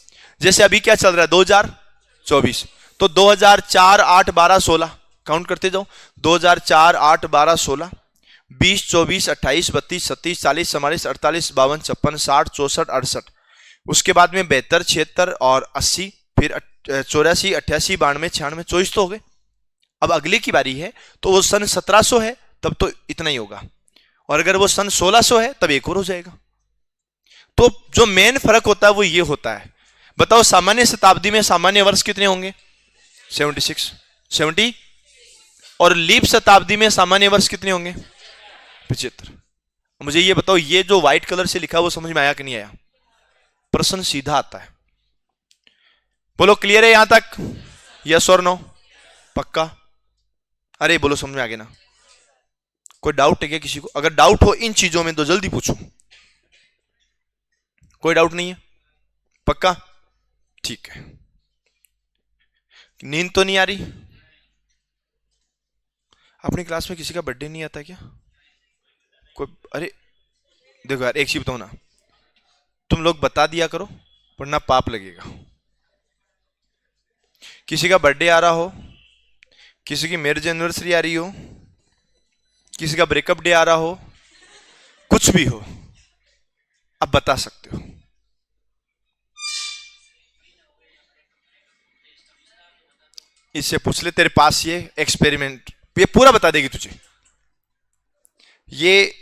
A: जैसे अभी क्या चल रहा है 2024, तो 2004, 8, 12, 16 काउंट करते जाओ। 2004, 8, 12, 16, 20, 24, 28, 32, 37, 40, 44, 48, 52, 56, 60, 64, 68, उसके बाद में 72, 76 और 80, फिर 84, 88, 92, 96, 24 तो हो गए। अब अगले की बारी है, तो वो सन 1700 है तब तो इतना ही होगा, और अगर वो सन 1600 है तब एक और हो जाएगा। तो जो मेन फर्क होता है वो ये होता है। बताओ सामान्य शताब्दी में सामान्य वर्ष कितने होंगे? 76, 70, और लीप शताब्दी में सामान्य वर्ष कितने होंगे? 75। मुझे ये बताओ, ये जो व्हाइट कलर से लिखा वो समझ में आया कि नहीं आया? प्रश्न सीधा आता है, बोलो क्लियर है यहां तक? यस और नो? पक्का? अरे बोलो समझ में आ गया ना? कोई डाउट है क्या किसी को? अगर डाउट हो इन चीजों में तो जल्दी पूछो। कोई डाउट नहीं है? पक्का? ठीक है। नींद तो नहीं आ रही? अपनी क्लास में किसी का बर्थडे नहीं आता क्या? कोई? अरे देखो यार, एक चीज बताओ ना, तुम लोग बता दिया करो वरना पाप लगेगा। किसी का बर्थडे आ रहा हो, किसी की मैरिज एनिवर्सरी आ रही हो, किसी का ब्रेकअप डे आ रहा हो, कुछ भी हो, अब बता सकते हो। इससे पूछ ले, तेरे पास ये एक्सपेरिमेंट ये पूरा बता देगी तुझे, ये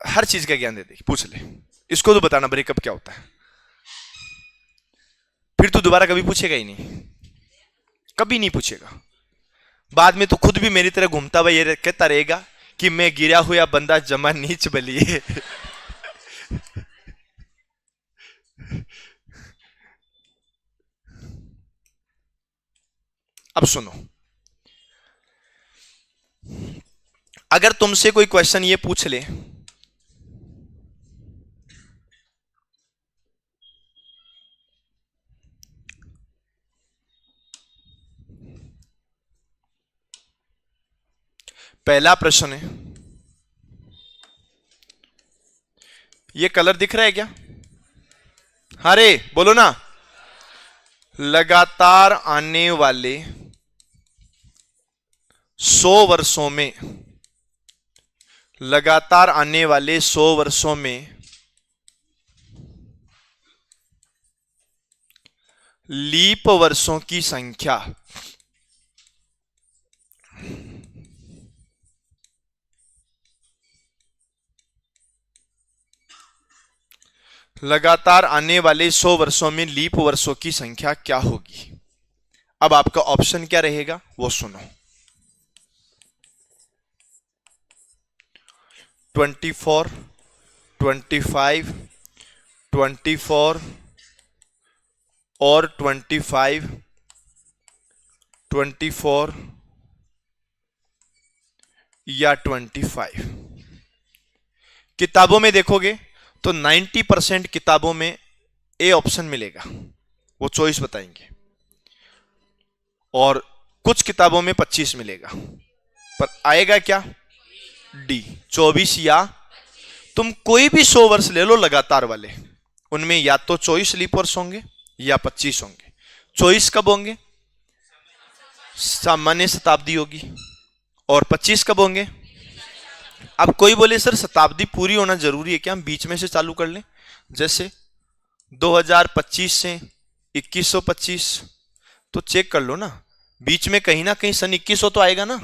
A: हर चीज का ज्ञान दे देगी। पूछ ले इसको, तो बताना ब्रेकअप क्या होता है, फिर तो दोबारा कभी पूछेगा ही नहीं, कभी नहीं पूछेगा। बाद में तो खुद भी मेरी तरह घूमता हुआ ये कहता रहेगा कि मैं गिरा हुआ बंदा जमा नीच बलिए। अब सुनो, अगर तुमसे कोई क्वेश्चन ये पूछ ले, पहला प्रश्न है, ये कलर दिख रहा है क्या? अरे बोलो ना। लगातार आने वाले 100 वर्षों में, लगातार आने वाले 100 वर्षों में लीप वर्षों की संख्या लगातार आने वाले 100 वर्षों में लीप वर्षों की संख्या क्या होगी? अब आपका ऑप्शन क्या रहेगा वो सुनो। 24, 25, 24 और 25, 24 या 25। किताबों में देखोगे तो 90% किताबों में ए ऑप्शन मिलेगा, वो चॉइस बताएंगे, और कुछ किताबों में 25 मिलेगा, पर आएगा क्या? डी, 24 या तुम कोई भी 100 वर्ष ले लो लगातार वाले, उनमें या तो 24 लीप वर्ष होंगे या 25 होंगे। चॉइस कब होंगे? सामान्य शताब्दी होगी। और 25 कब होंगे? अब कोई बोले सर शताब्दी पूरी होना जरूरी है क्या, हम बीच में से चालू कर लें, जैसे 2025 से 2125, तो चेक कर लो ना, बीच में कहीं ना कहीं सन 2100 तो आएगा ना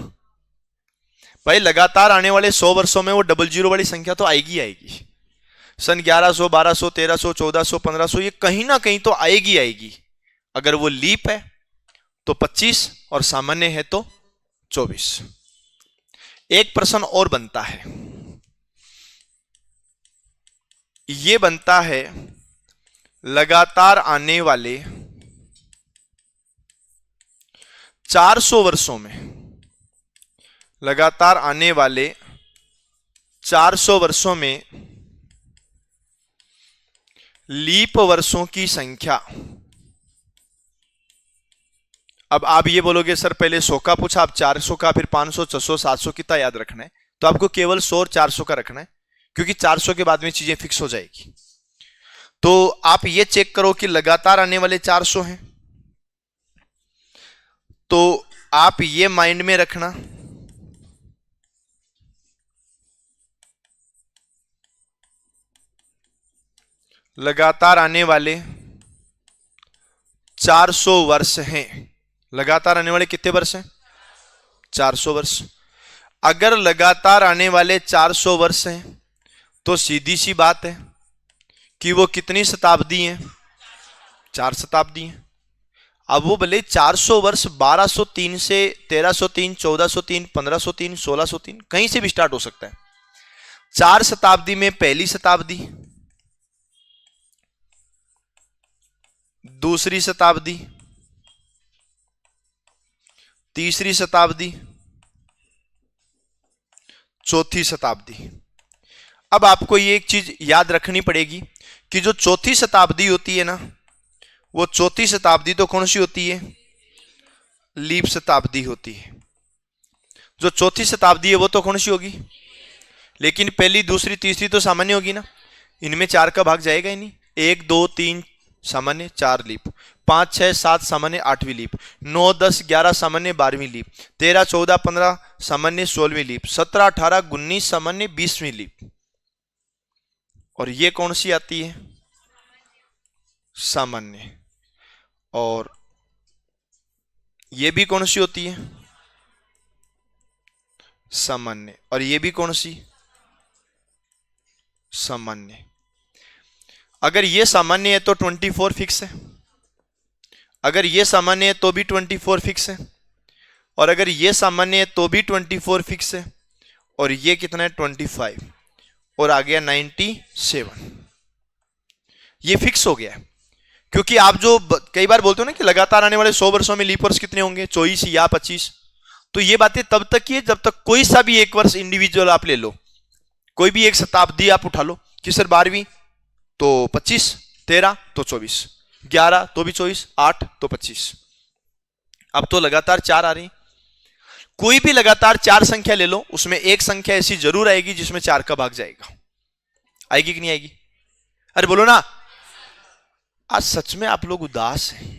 A: भाई। लगातार आने वाले 100 वर्षों में वो डबल जीरो वाली संख्या तो आएगी आएगी। सन 1100, 1200, 1300, 1400, 1500, ये कहीं ना कहीं तो आएगी आएगी। अगर वो लीप है तो 25 और सामान्य है तो 24। एक प्रश्न और बनता है, ये बनता है लगातार आने वाले 400 वर्षों में, लगातार आने वाले 400 वर्षों में लीप वर्षों की संख्या। अब आप ये बोलोगे सर पहले 100 का पूछा, अब 400 का, फिर 500, 600, 700 कितना याद रखना है? तो आपको केवल 100 और 400 का रखना है, क्योंकि 400 के बाद में चीजें फिक्स हो जाएगी। तो आप ये चेक करो कि लगातार आने वाले 400 हैं, तो आप ये माइंड में रखना लगातार आने वाले 400 वर्ष हैं। लगातार आने वाले कितने वर्ष हैं? 400 वर्ष। अगर लगातार आने वाले 400 वर्ष हैं तो सीधी सी बात है कि वो कितनी शताब्दी हैं? 4 शताब्दी हैं। अब वो भले 400 वर्ष 1203 से 1303, 1403, 1503, 1603 कहीं से भी स्टार्ट हो सकता है। 4 शताब्दी में पहली शताब्दी, दूसरी शताब्दी, तीसरी शताब्दी, चौथी शताब्दी। अब आपको ये एक चीज याद रखनी पड़ेगी कि जो चौथी शताब्दी होती है ना, वो चौथी शताब्दी तो कौन सी होती है? लीप शताब्दी होती है। जो चौथी शताब्दी है वो तो कौन सी होगी? लेकिन पहली, दूसरी, तीसरी तो सामान्य होगी ना, इनमें 4 का भाग जाएगा ही नहीं। 1, 2, 3 सामान्य, 4 लीप, 5, 6, 7 सामान्य, 8वीं लीप, 9, 10, 11 सामान्य, 12वीं लीप, 13, 14, 15 सामान्य, 16वीं लीप, 17, 18, 19 सामान्य, 20वीं लीप। और ये कौन सी आती है? सामान्य। और ये भी कौन सी होती है? सामान्य। और ये भी कौन सी? सामान्य। अगर ये सामान्य है तो 24 फिक्स है, अगर ये सामान्य है तो भी 24 फिक्स है, और अगर ये सामान्य है तो भी 24 फिक्स है, और ये कितना है 25, और आ गया 97, ये फिक्स हो गया है। क्योंकि आप जो कई बार बोलते हो ना कि लगातार आने वाले 100 वर्षों में लीप वर्ष कितने होंगे, 24 या 25, तो ये बातें तब तक की है जब तक कोई सा भी एक वर्ष इंडिविजुअल आप ले लो, कोई भी एक शताब्दी आप उठा लो कि सर 12वीं तो 25, 13 तो 24, 11 तो भी 24, 8 तो 25, अब तो लगातार 4 आ रही। कोई भी लगातार 4 संख्या ले लो, उसमें एक संख्या ऐसी जरूर आएगी जिसमें 4 का भाग जाएगा। आएगी कि नहीं आएगी? अरे बोलो ना, आज सच में आप लोग उदास हैं।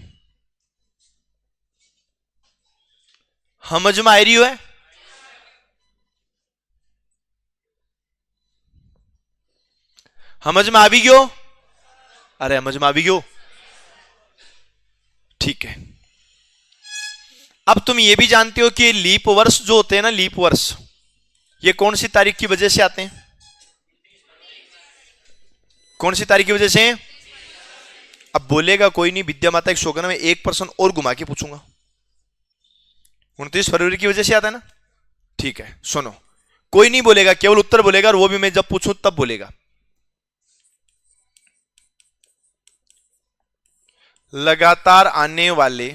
A: समझ में आ रही हो है? समझ में आ भी गयो? अरे समझ में आ भी गयो? ठीक है। अब तुम ये भी जानते हो कि लीप वर्ष जो होते हैं ना, लीप वर्ष, ये कौन सी तारीख की वजह से आते हैं? कौन सी तारीख की वजह से? अब बोलेगा कोई नहीं, विद्या माता एक शोगन में 1% और घुमा के पूछूंगा, 29 फरवरी की वजह से आता है ना। ठीक है, सुनो, कोई नहीं बोलेगा, केवल उत्तर बोलेगा, और वो भी मैं जब पूछूं तब बोलेगा। लगातार आने वाले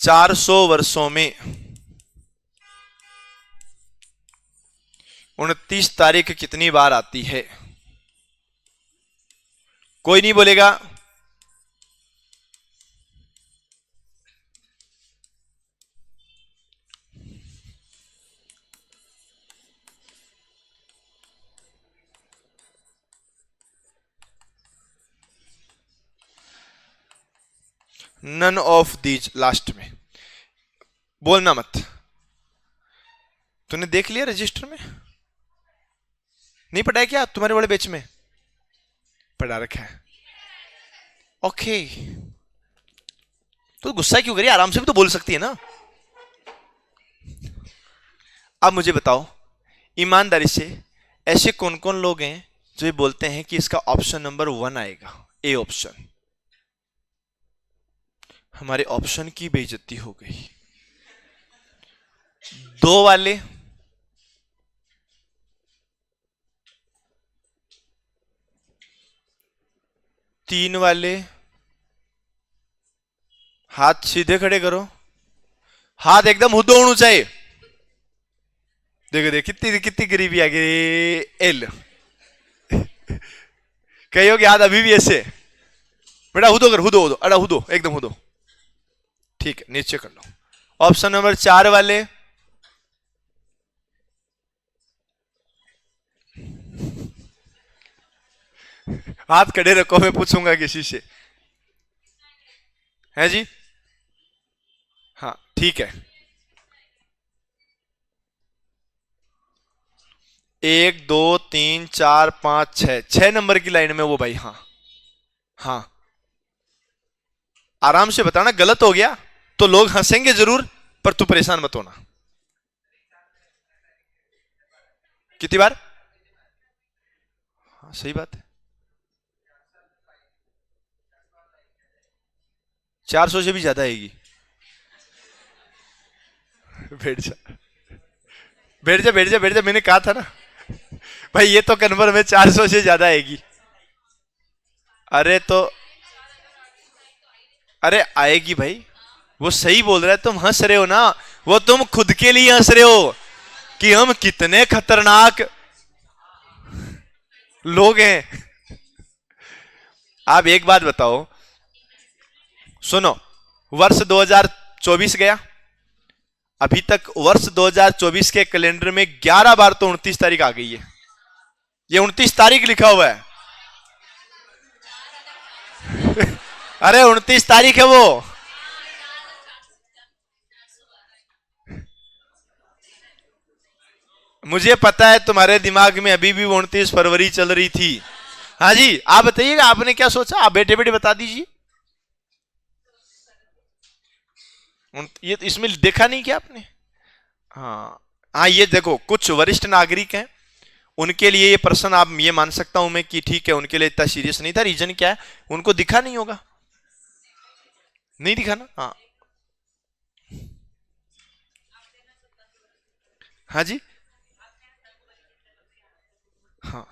A: 400 वर्षों में 29 तारीख कितनी बार आती है? कोई नहीं बोलेगा। नन ऑफ दीज, लास्ट में बोलना मत। तूने देख लिया रजिस्टर में? नहीं पढ़ा है क्या तुम्हारे वाले बैच में? पढ़ा रखा है, ओके। तो गुस्सा क्यों करिए, आराम से भी तो बोल सकती है ना। अब मुझे बताओ ईमानदारी से, ऐसे कौन कौन लोग हैं जो ये बोलते हैं कि इसका ऑप्शन नंबर 1 आएगा, ए ऑप्शन? हमारे ऑप्शन की बेइज्जती हो गई। 2 वाले, 3 वाले, हाथ सीधे खड़े करो, हाथ एकदम हुदो होना चाहिए। देखो देखो कितनी कितनी गरीबी आ गई। एल कहो कि हाथ अभी भी ऐसे, बेटा हुदो कर, हुदो हुदो, अड़ा हुदो, एकदम हुदो। ठीक है, नीचे कर लो। ऑप्शन नंबर 4 वाले, हाथ खड़े रखो, मैं पूछूंगा किसी से, है जी? हाँ ठीक है। 1 2 3 4 5 6 नंबर की लाइन में वो भाई, हाँ हाँ। आराम से बताना, गलत हो गया तो लोग हंसेंगे जरूर, पर तू परेशान मत होना। कितनी बार? हाँ सही बात है, 400 से भी ज्यादा आएगी। बैठ जा बैठ जा बैठ जा बैठ जा, मैंने कहा था ना भाई, ये तो कन्फर्म है 400 से ज्यादा आएगी। अरे तो, अरे आएगी भाई, वो सही बोल रहा है, तुम हंस रहे हो ना, वो तुम खुद के लिए हंस रहे हो कि हम कितने खतरनाक लोग हैं। आप एक बात बताओ, सुनो, वर्ष 2024 गया, अभी तक वर्ष 2024 के कैलेंडर में 11 बार तो 29 तारीख आ गई है। ये 29 तारीख लिखा हुआ है। अरे 29 तारीख है वो। मुझे पता है तुम्हारे दिमाग में अभी भी 29 फरवरी चल रही थी। हाँ जी, आप बताइएगा, आपने क्या सोचा? आप बेटे बेटे बता दीजिए। ये इसमें देखा नहीं क्या आपने? हाँ हाँ, ये देखो, कुछ वरिष्ठ नागरिक हैं, उनके लिए ये प्रश्न, आप ये मान सकता हूं मैं कि ठीक है, उनके लिए इतना सीरियस नहीं था। रीजन क्या है? उनको दिखा नहीं होगा। नहीं दिखा ना? हाँ। हाँ जी। हाँ,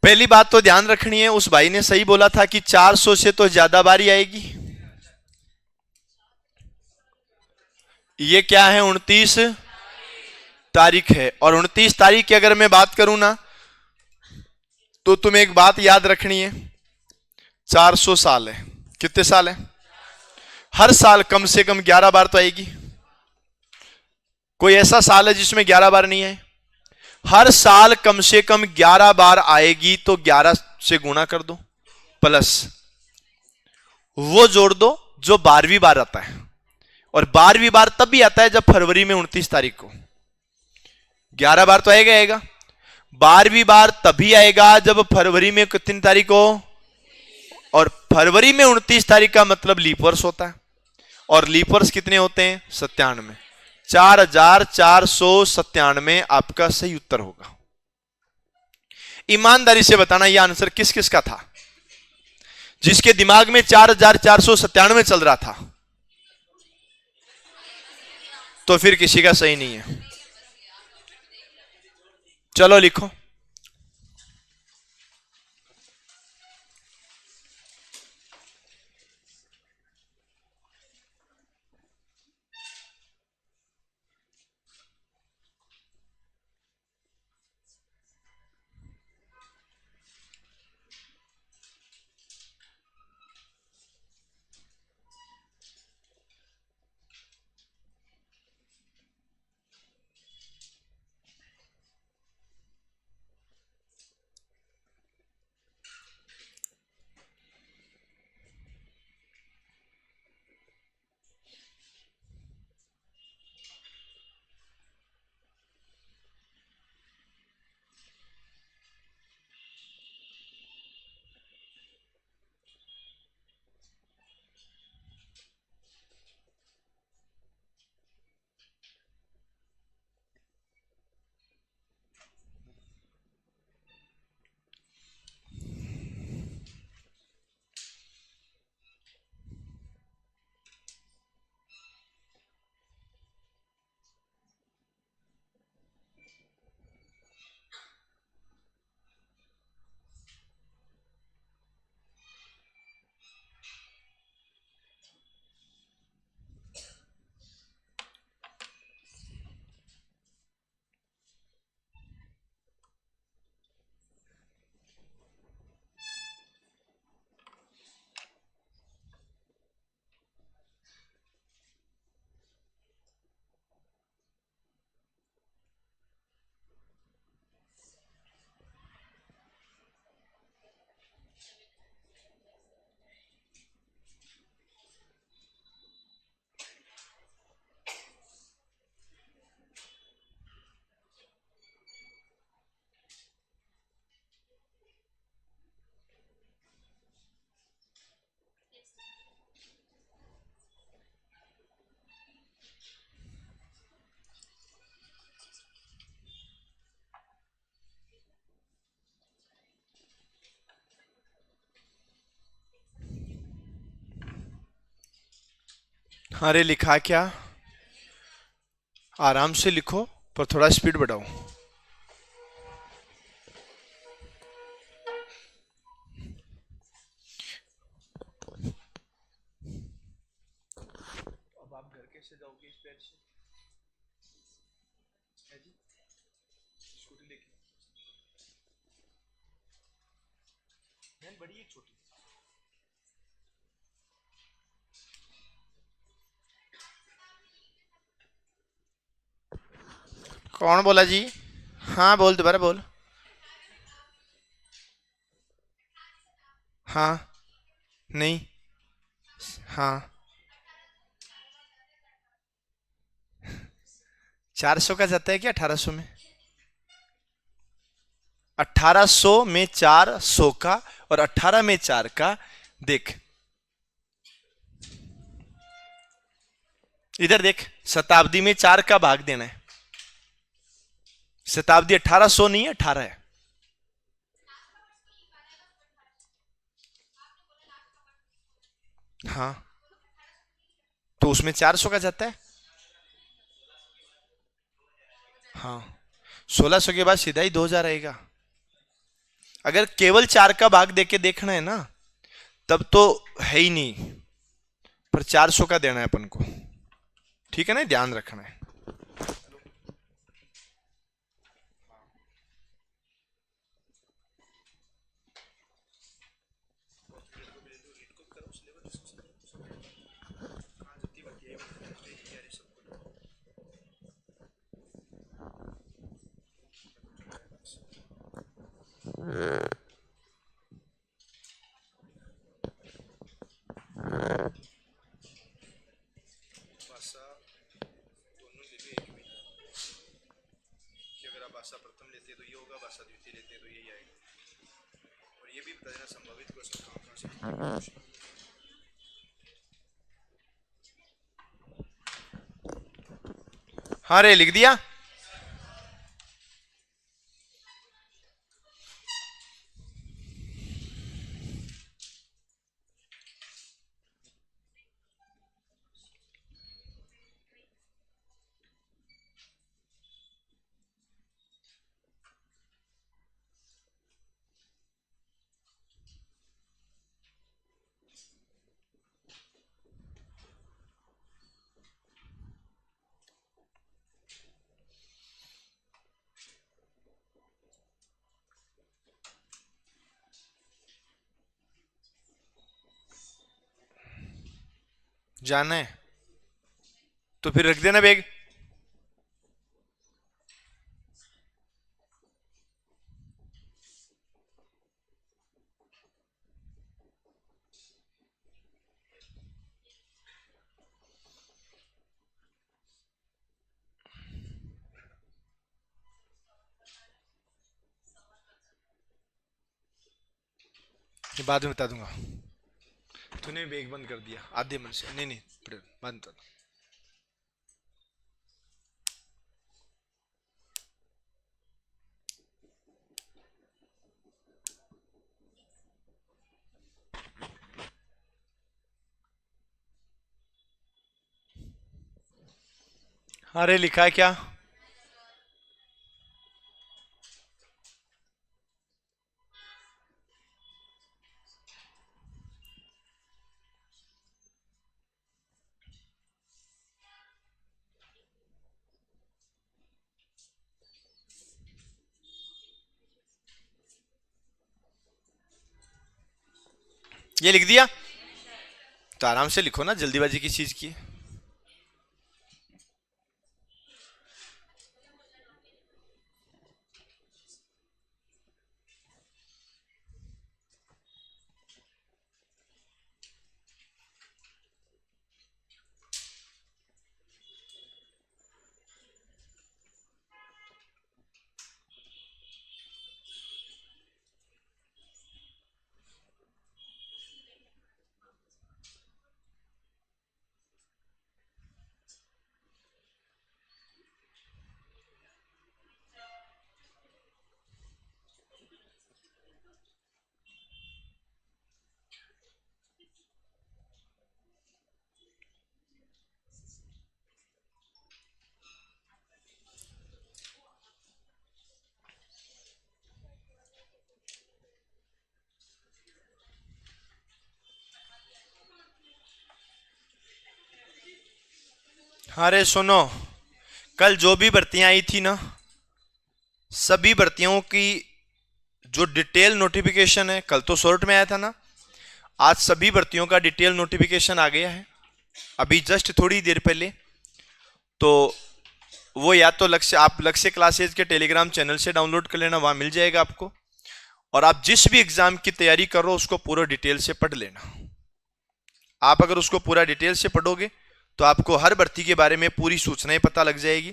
A: पहली बात तो ध्यान रखनी है, उस भाई ने सही बोला था कि 400 से तो ज्यादा बारी आएगी। ये क्या है? 29 तारीख है। और 29 तारीख की अगर मैं बात करूं ना, तो तुम्हें एक बात याद रखनी है, 400 साल है। कितने साल है? हर साल कम से कम 11 बार तो आएगी। कोई ऐसा साल है जिसमें 11 बार नहीं आए? हर साल कम से कम 11 बार आएगी, तो 11 से गुणा कर दो, प्लस वो जोड़ दो जो 12वीं बार आता है। और 12वीं बार तब भी आता है जब फरवरी में 29 तारीख को। 11 बार तो आएगा आएगा। 12वीं बार तभी आएगा जब फरवरी में कितनी तारीख को? और फरवरी में 29 तारीख का मतलब लीप वर्ष होता है। और लीप वर्ष कितने होते हैं? 97। 4497 आपका सही उत्तर होगा। ईमानदारी से बताना यह आंसर किस किस का था, जिसके दिमाग में 4497 चल रहा था? तो फिर किसी का सही नहीं है। चलो लिखो। अरे लिखा क्या? आराम से लिखो, पर थोड़ा स्पीड बढ़ाओ। अब आप घर कैसे जाओगे इस पैर से? है जी, स्कूटी लेके। बहन बड़ी है छोटी? कौन बोला जी? हाँ बोल, दोबारा बोल। हाँ। नहीं। हाँ। 400 का जाता है क्या 1800 में? 1800 में 400 का, और 18 में 4 का। देख इधर देख, शताब्दी में 4 का भाग देना है। शताब्दी 1800 नहीं है, 18 है। हाँ, तो उसमें 400 का जाता है। हाँ, 1600 के बाद सीधा ही 2000 आएगा। अगर केवल 4 का भाग देके देखना है ना, तब तो है ही नहीं, पर 400 का देना है अपन को। ठीक है ना, ध्यान रखना है। कि अगर आप भाषा प्रथम लेते हैं तो ये होगा, भाषा द्वितीय लेते हैं तो यही आएगा। और ये भी बता देना संभावित क्वेश्चन कहाँ कहाँ से। हाँ रे, लिख दिया। जाना है तो फिर रख देना बैग। ये बाद में बता दूंगा। तूने बैग बंद कर दिया आधे मन से। नहीं नहीं, बंद कर। अरे लिखा है क्या? ये लिख दिया? तो आराम से लिखो ना, जल्दीबाजी किस चीज की? अरे सुनो, कल जो भी भर्तियां आई थी ना, सभी भर्तियों की जो डिटेल नोटिफिकेशन है, कल तो शॉर्ट में आया था ना, आज सभी भर्तियों का डिटेल नोटिफिकेशन आ गया है अभी जस्ट थोड़ी देर पहले। तो वो या तो लक्ष्य, आप लक्ष्य क्लासेज के टेलीग्राम चैनल से डाउनलोड कर लेना, वहां मिल जाएगा आपको। और आप जिस भी एग्जाम की तैयारी कर रहे हो उसको पूरा डिटेल से पढ़ लेना। आप अगर उसको पूरा डिटेल से पढ़ोगे तो आपको हर भर्ती के बारे में पूरी सूचनाएं पता लग जाएगी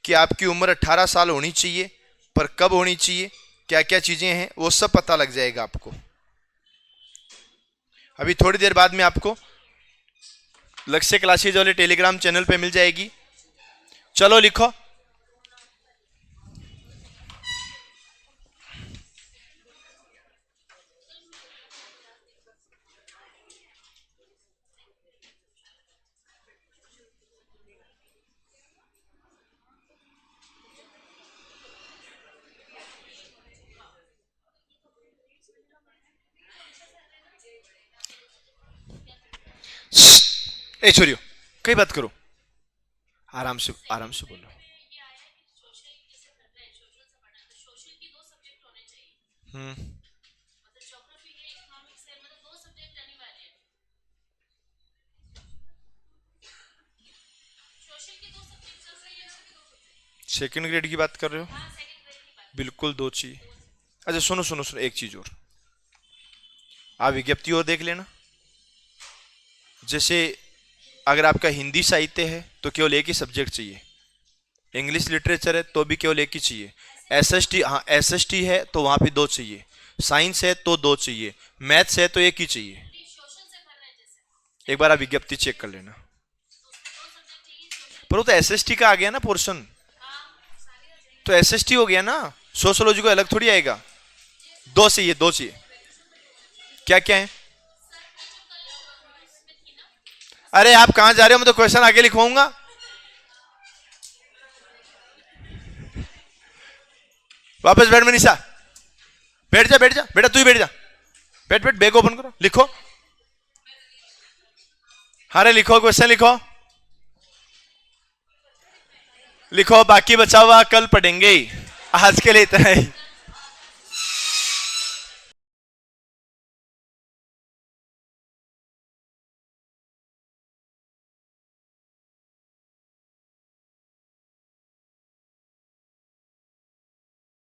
A: कि आपकी उम्र 18 साल होनी चाहिए, पर कब होनी चाहिए, क्या क्या चीजें हैं, वो सब पता लग जाएगा आपको। अभी थोड़ी देर बाद में आपको लक्ष्य क्लासेज वाले टेलीग्राम चैनल पे मिल जाएगी। चलो लिखो। ए छोरियो, कई बात करो, आराम से बोलो। हम्म। सेकंड ग्रेड की बात कर रहे हो? बिल्कुल दो चाहिए। अच्छा सुनो सुनो सुनो, एक चीज और, आप विज्ञप्ति और देख लेना। जैसे अगर आपका हिंदी साहित्य है तो केवल एक ही सब्जेक्ट चाहिए, इंग्लिश लिटरेचर है तो भी केवल एक ही चाहिए, एसएसटी, हाँ एसएसटी है तो वहां पे दो चाहिए, साइंस है तो दो चाहिए, मैथ्स है तो एक ही चाहिए। एक बार आप विज्ञप्ति चेक कर लेना। पर वो तो एसएसटी का आ गया ना पोर्शन, तो एसएसटी हो गया ना, सोशोलॉजी को अलग थोड़ी आएगा। दो चाहिए, दो चाहिए। क्या क्या है? अरे आप कहां जा रहे हो, मैं तो क्वेश्चन आगे लिखवाऊंगा। वापस बैठ मनीषा, बैठ जा बैठ जा बेटा, तू ही बैठ जा, बैठ बैठ, बैग ओपन करो, लिखो। अरे लिखो, क्वेश्चन लिखो, लिखो, बाकी बचा हुआ कल पढ़ेंगे। आज के लिए इतना ही।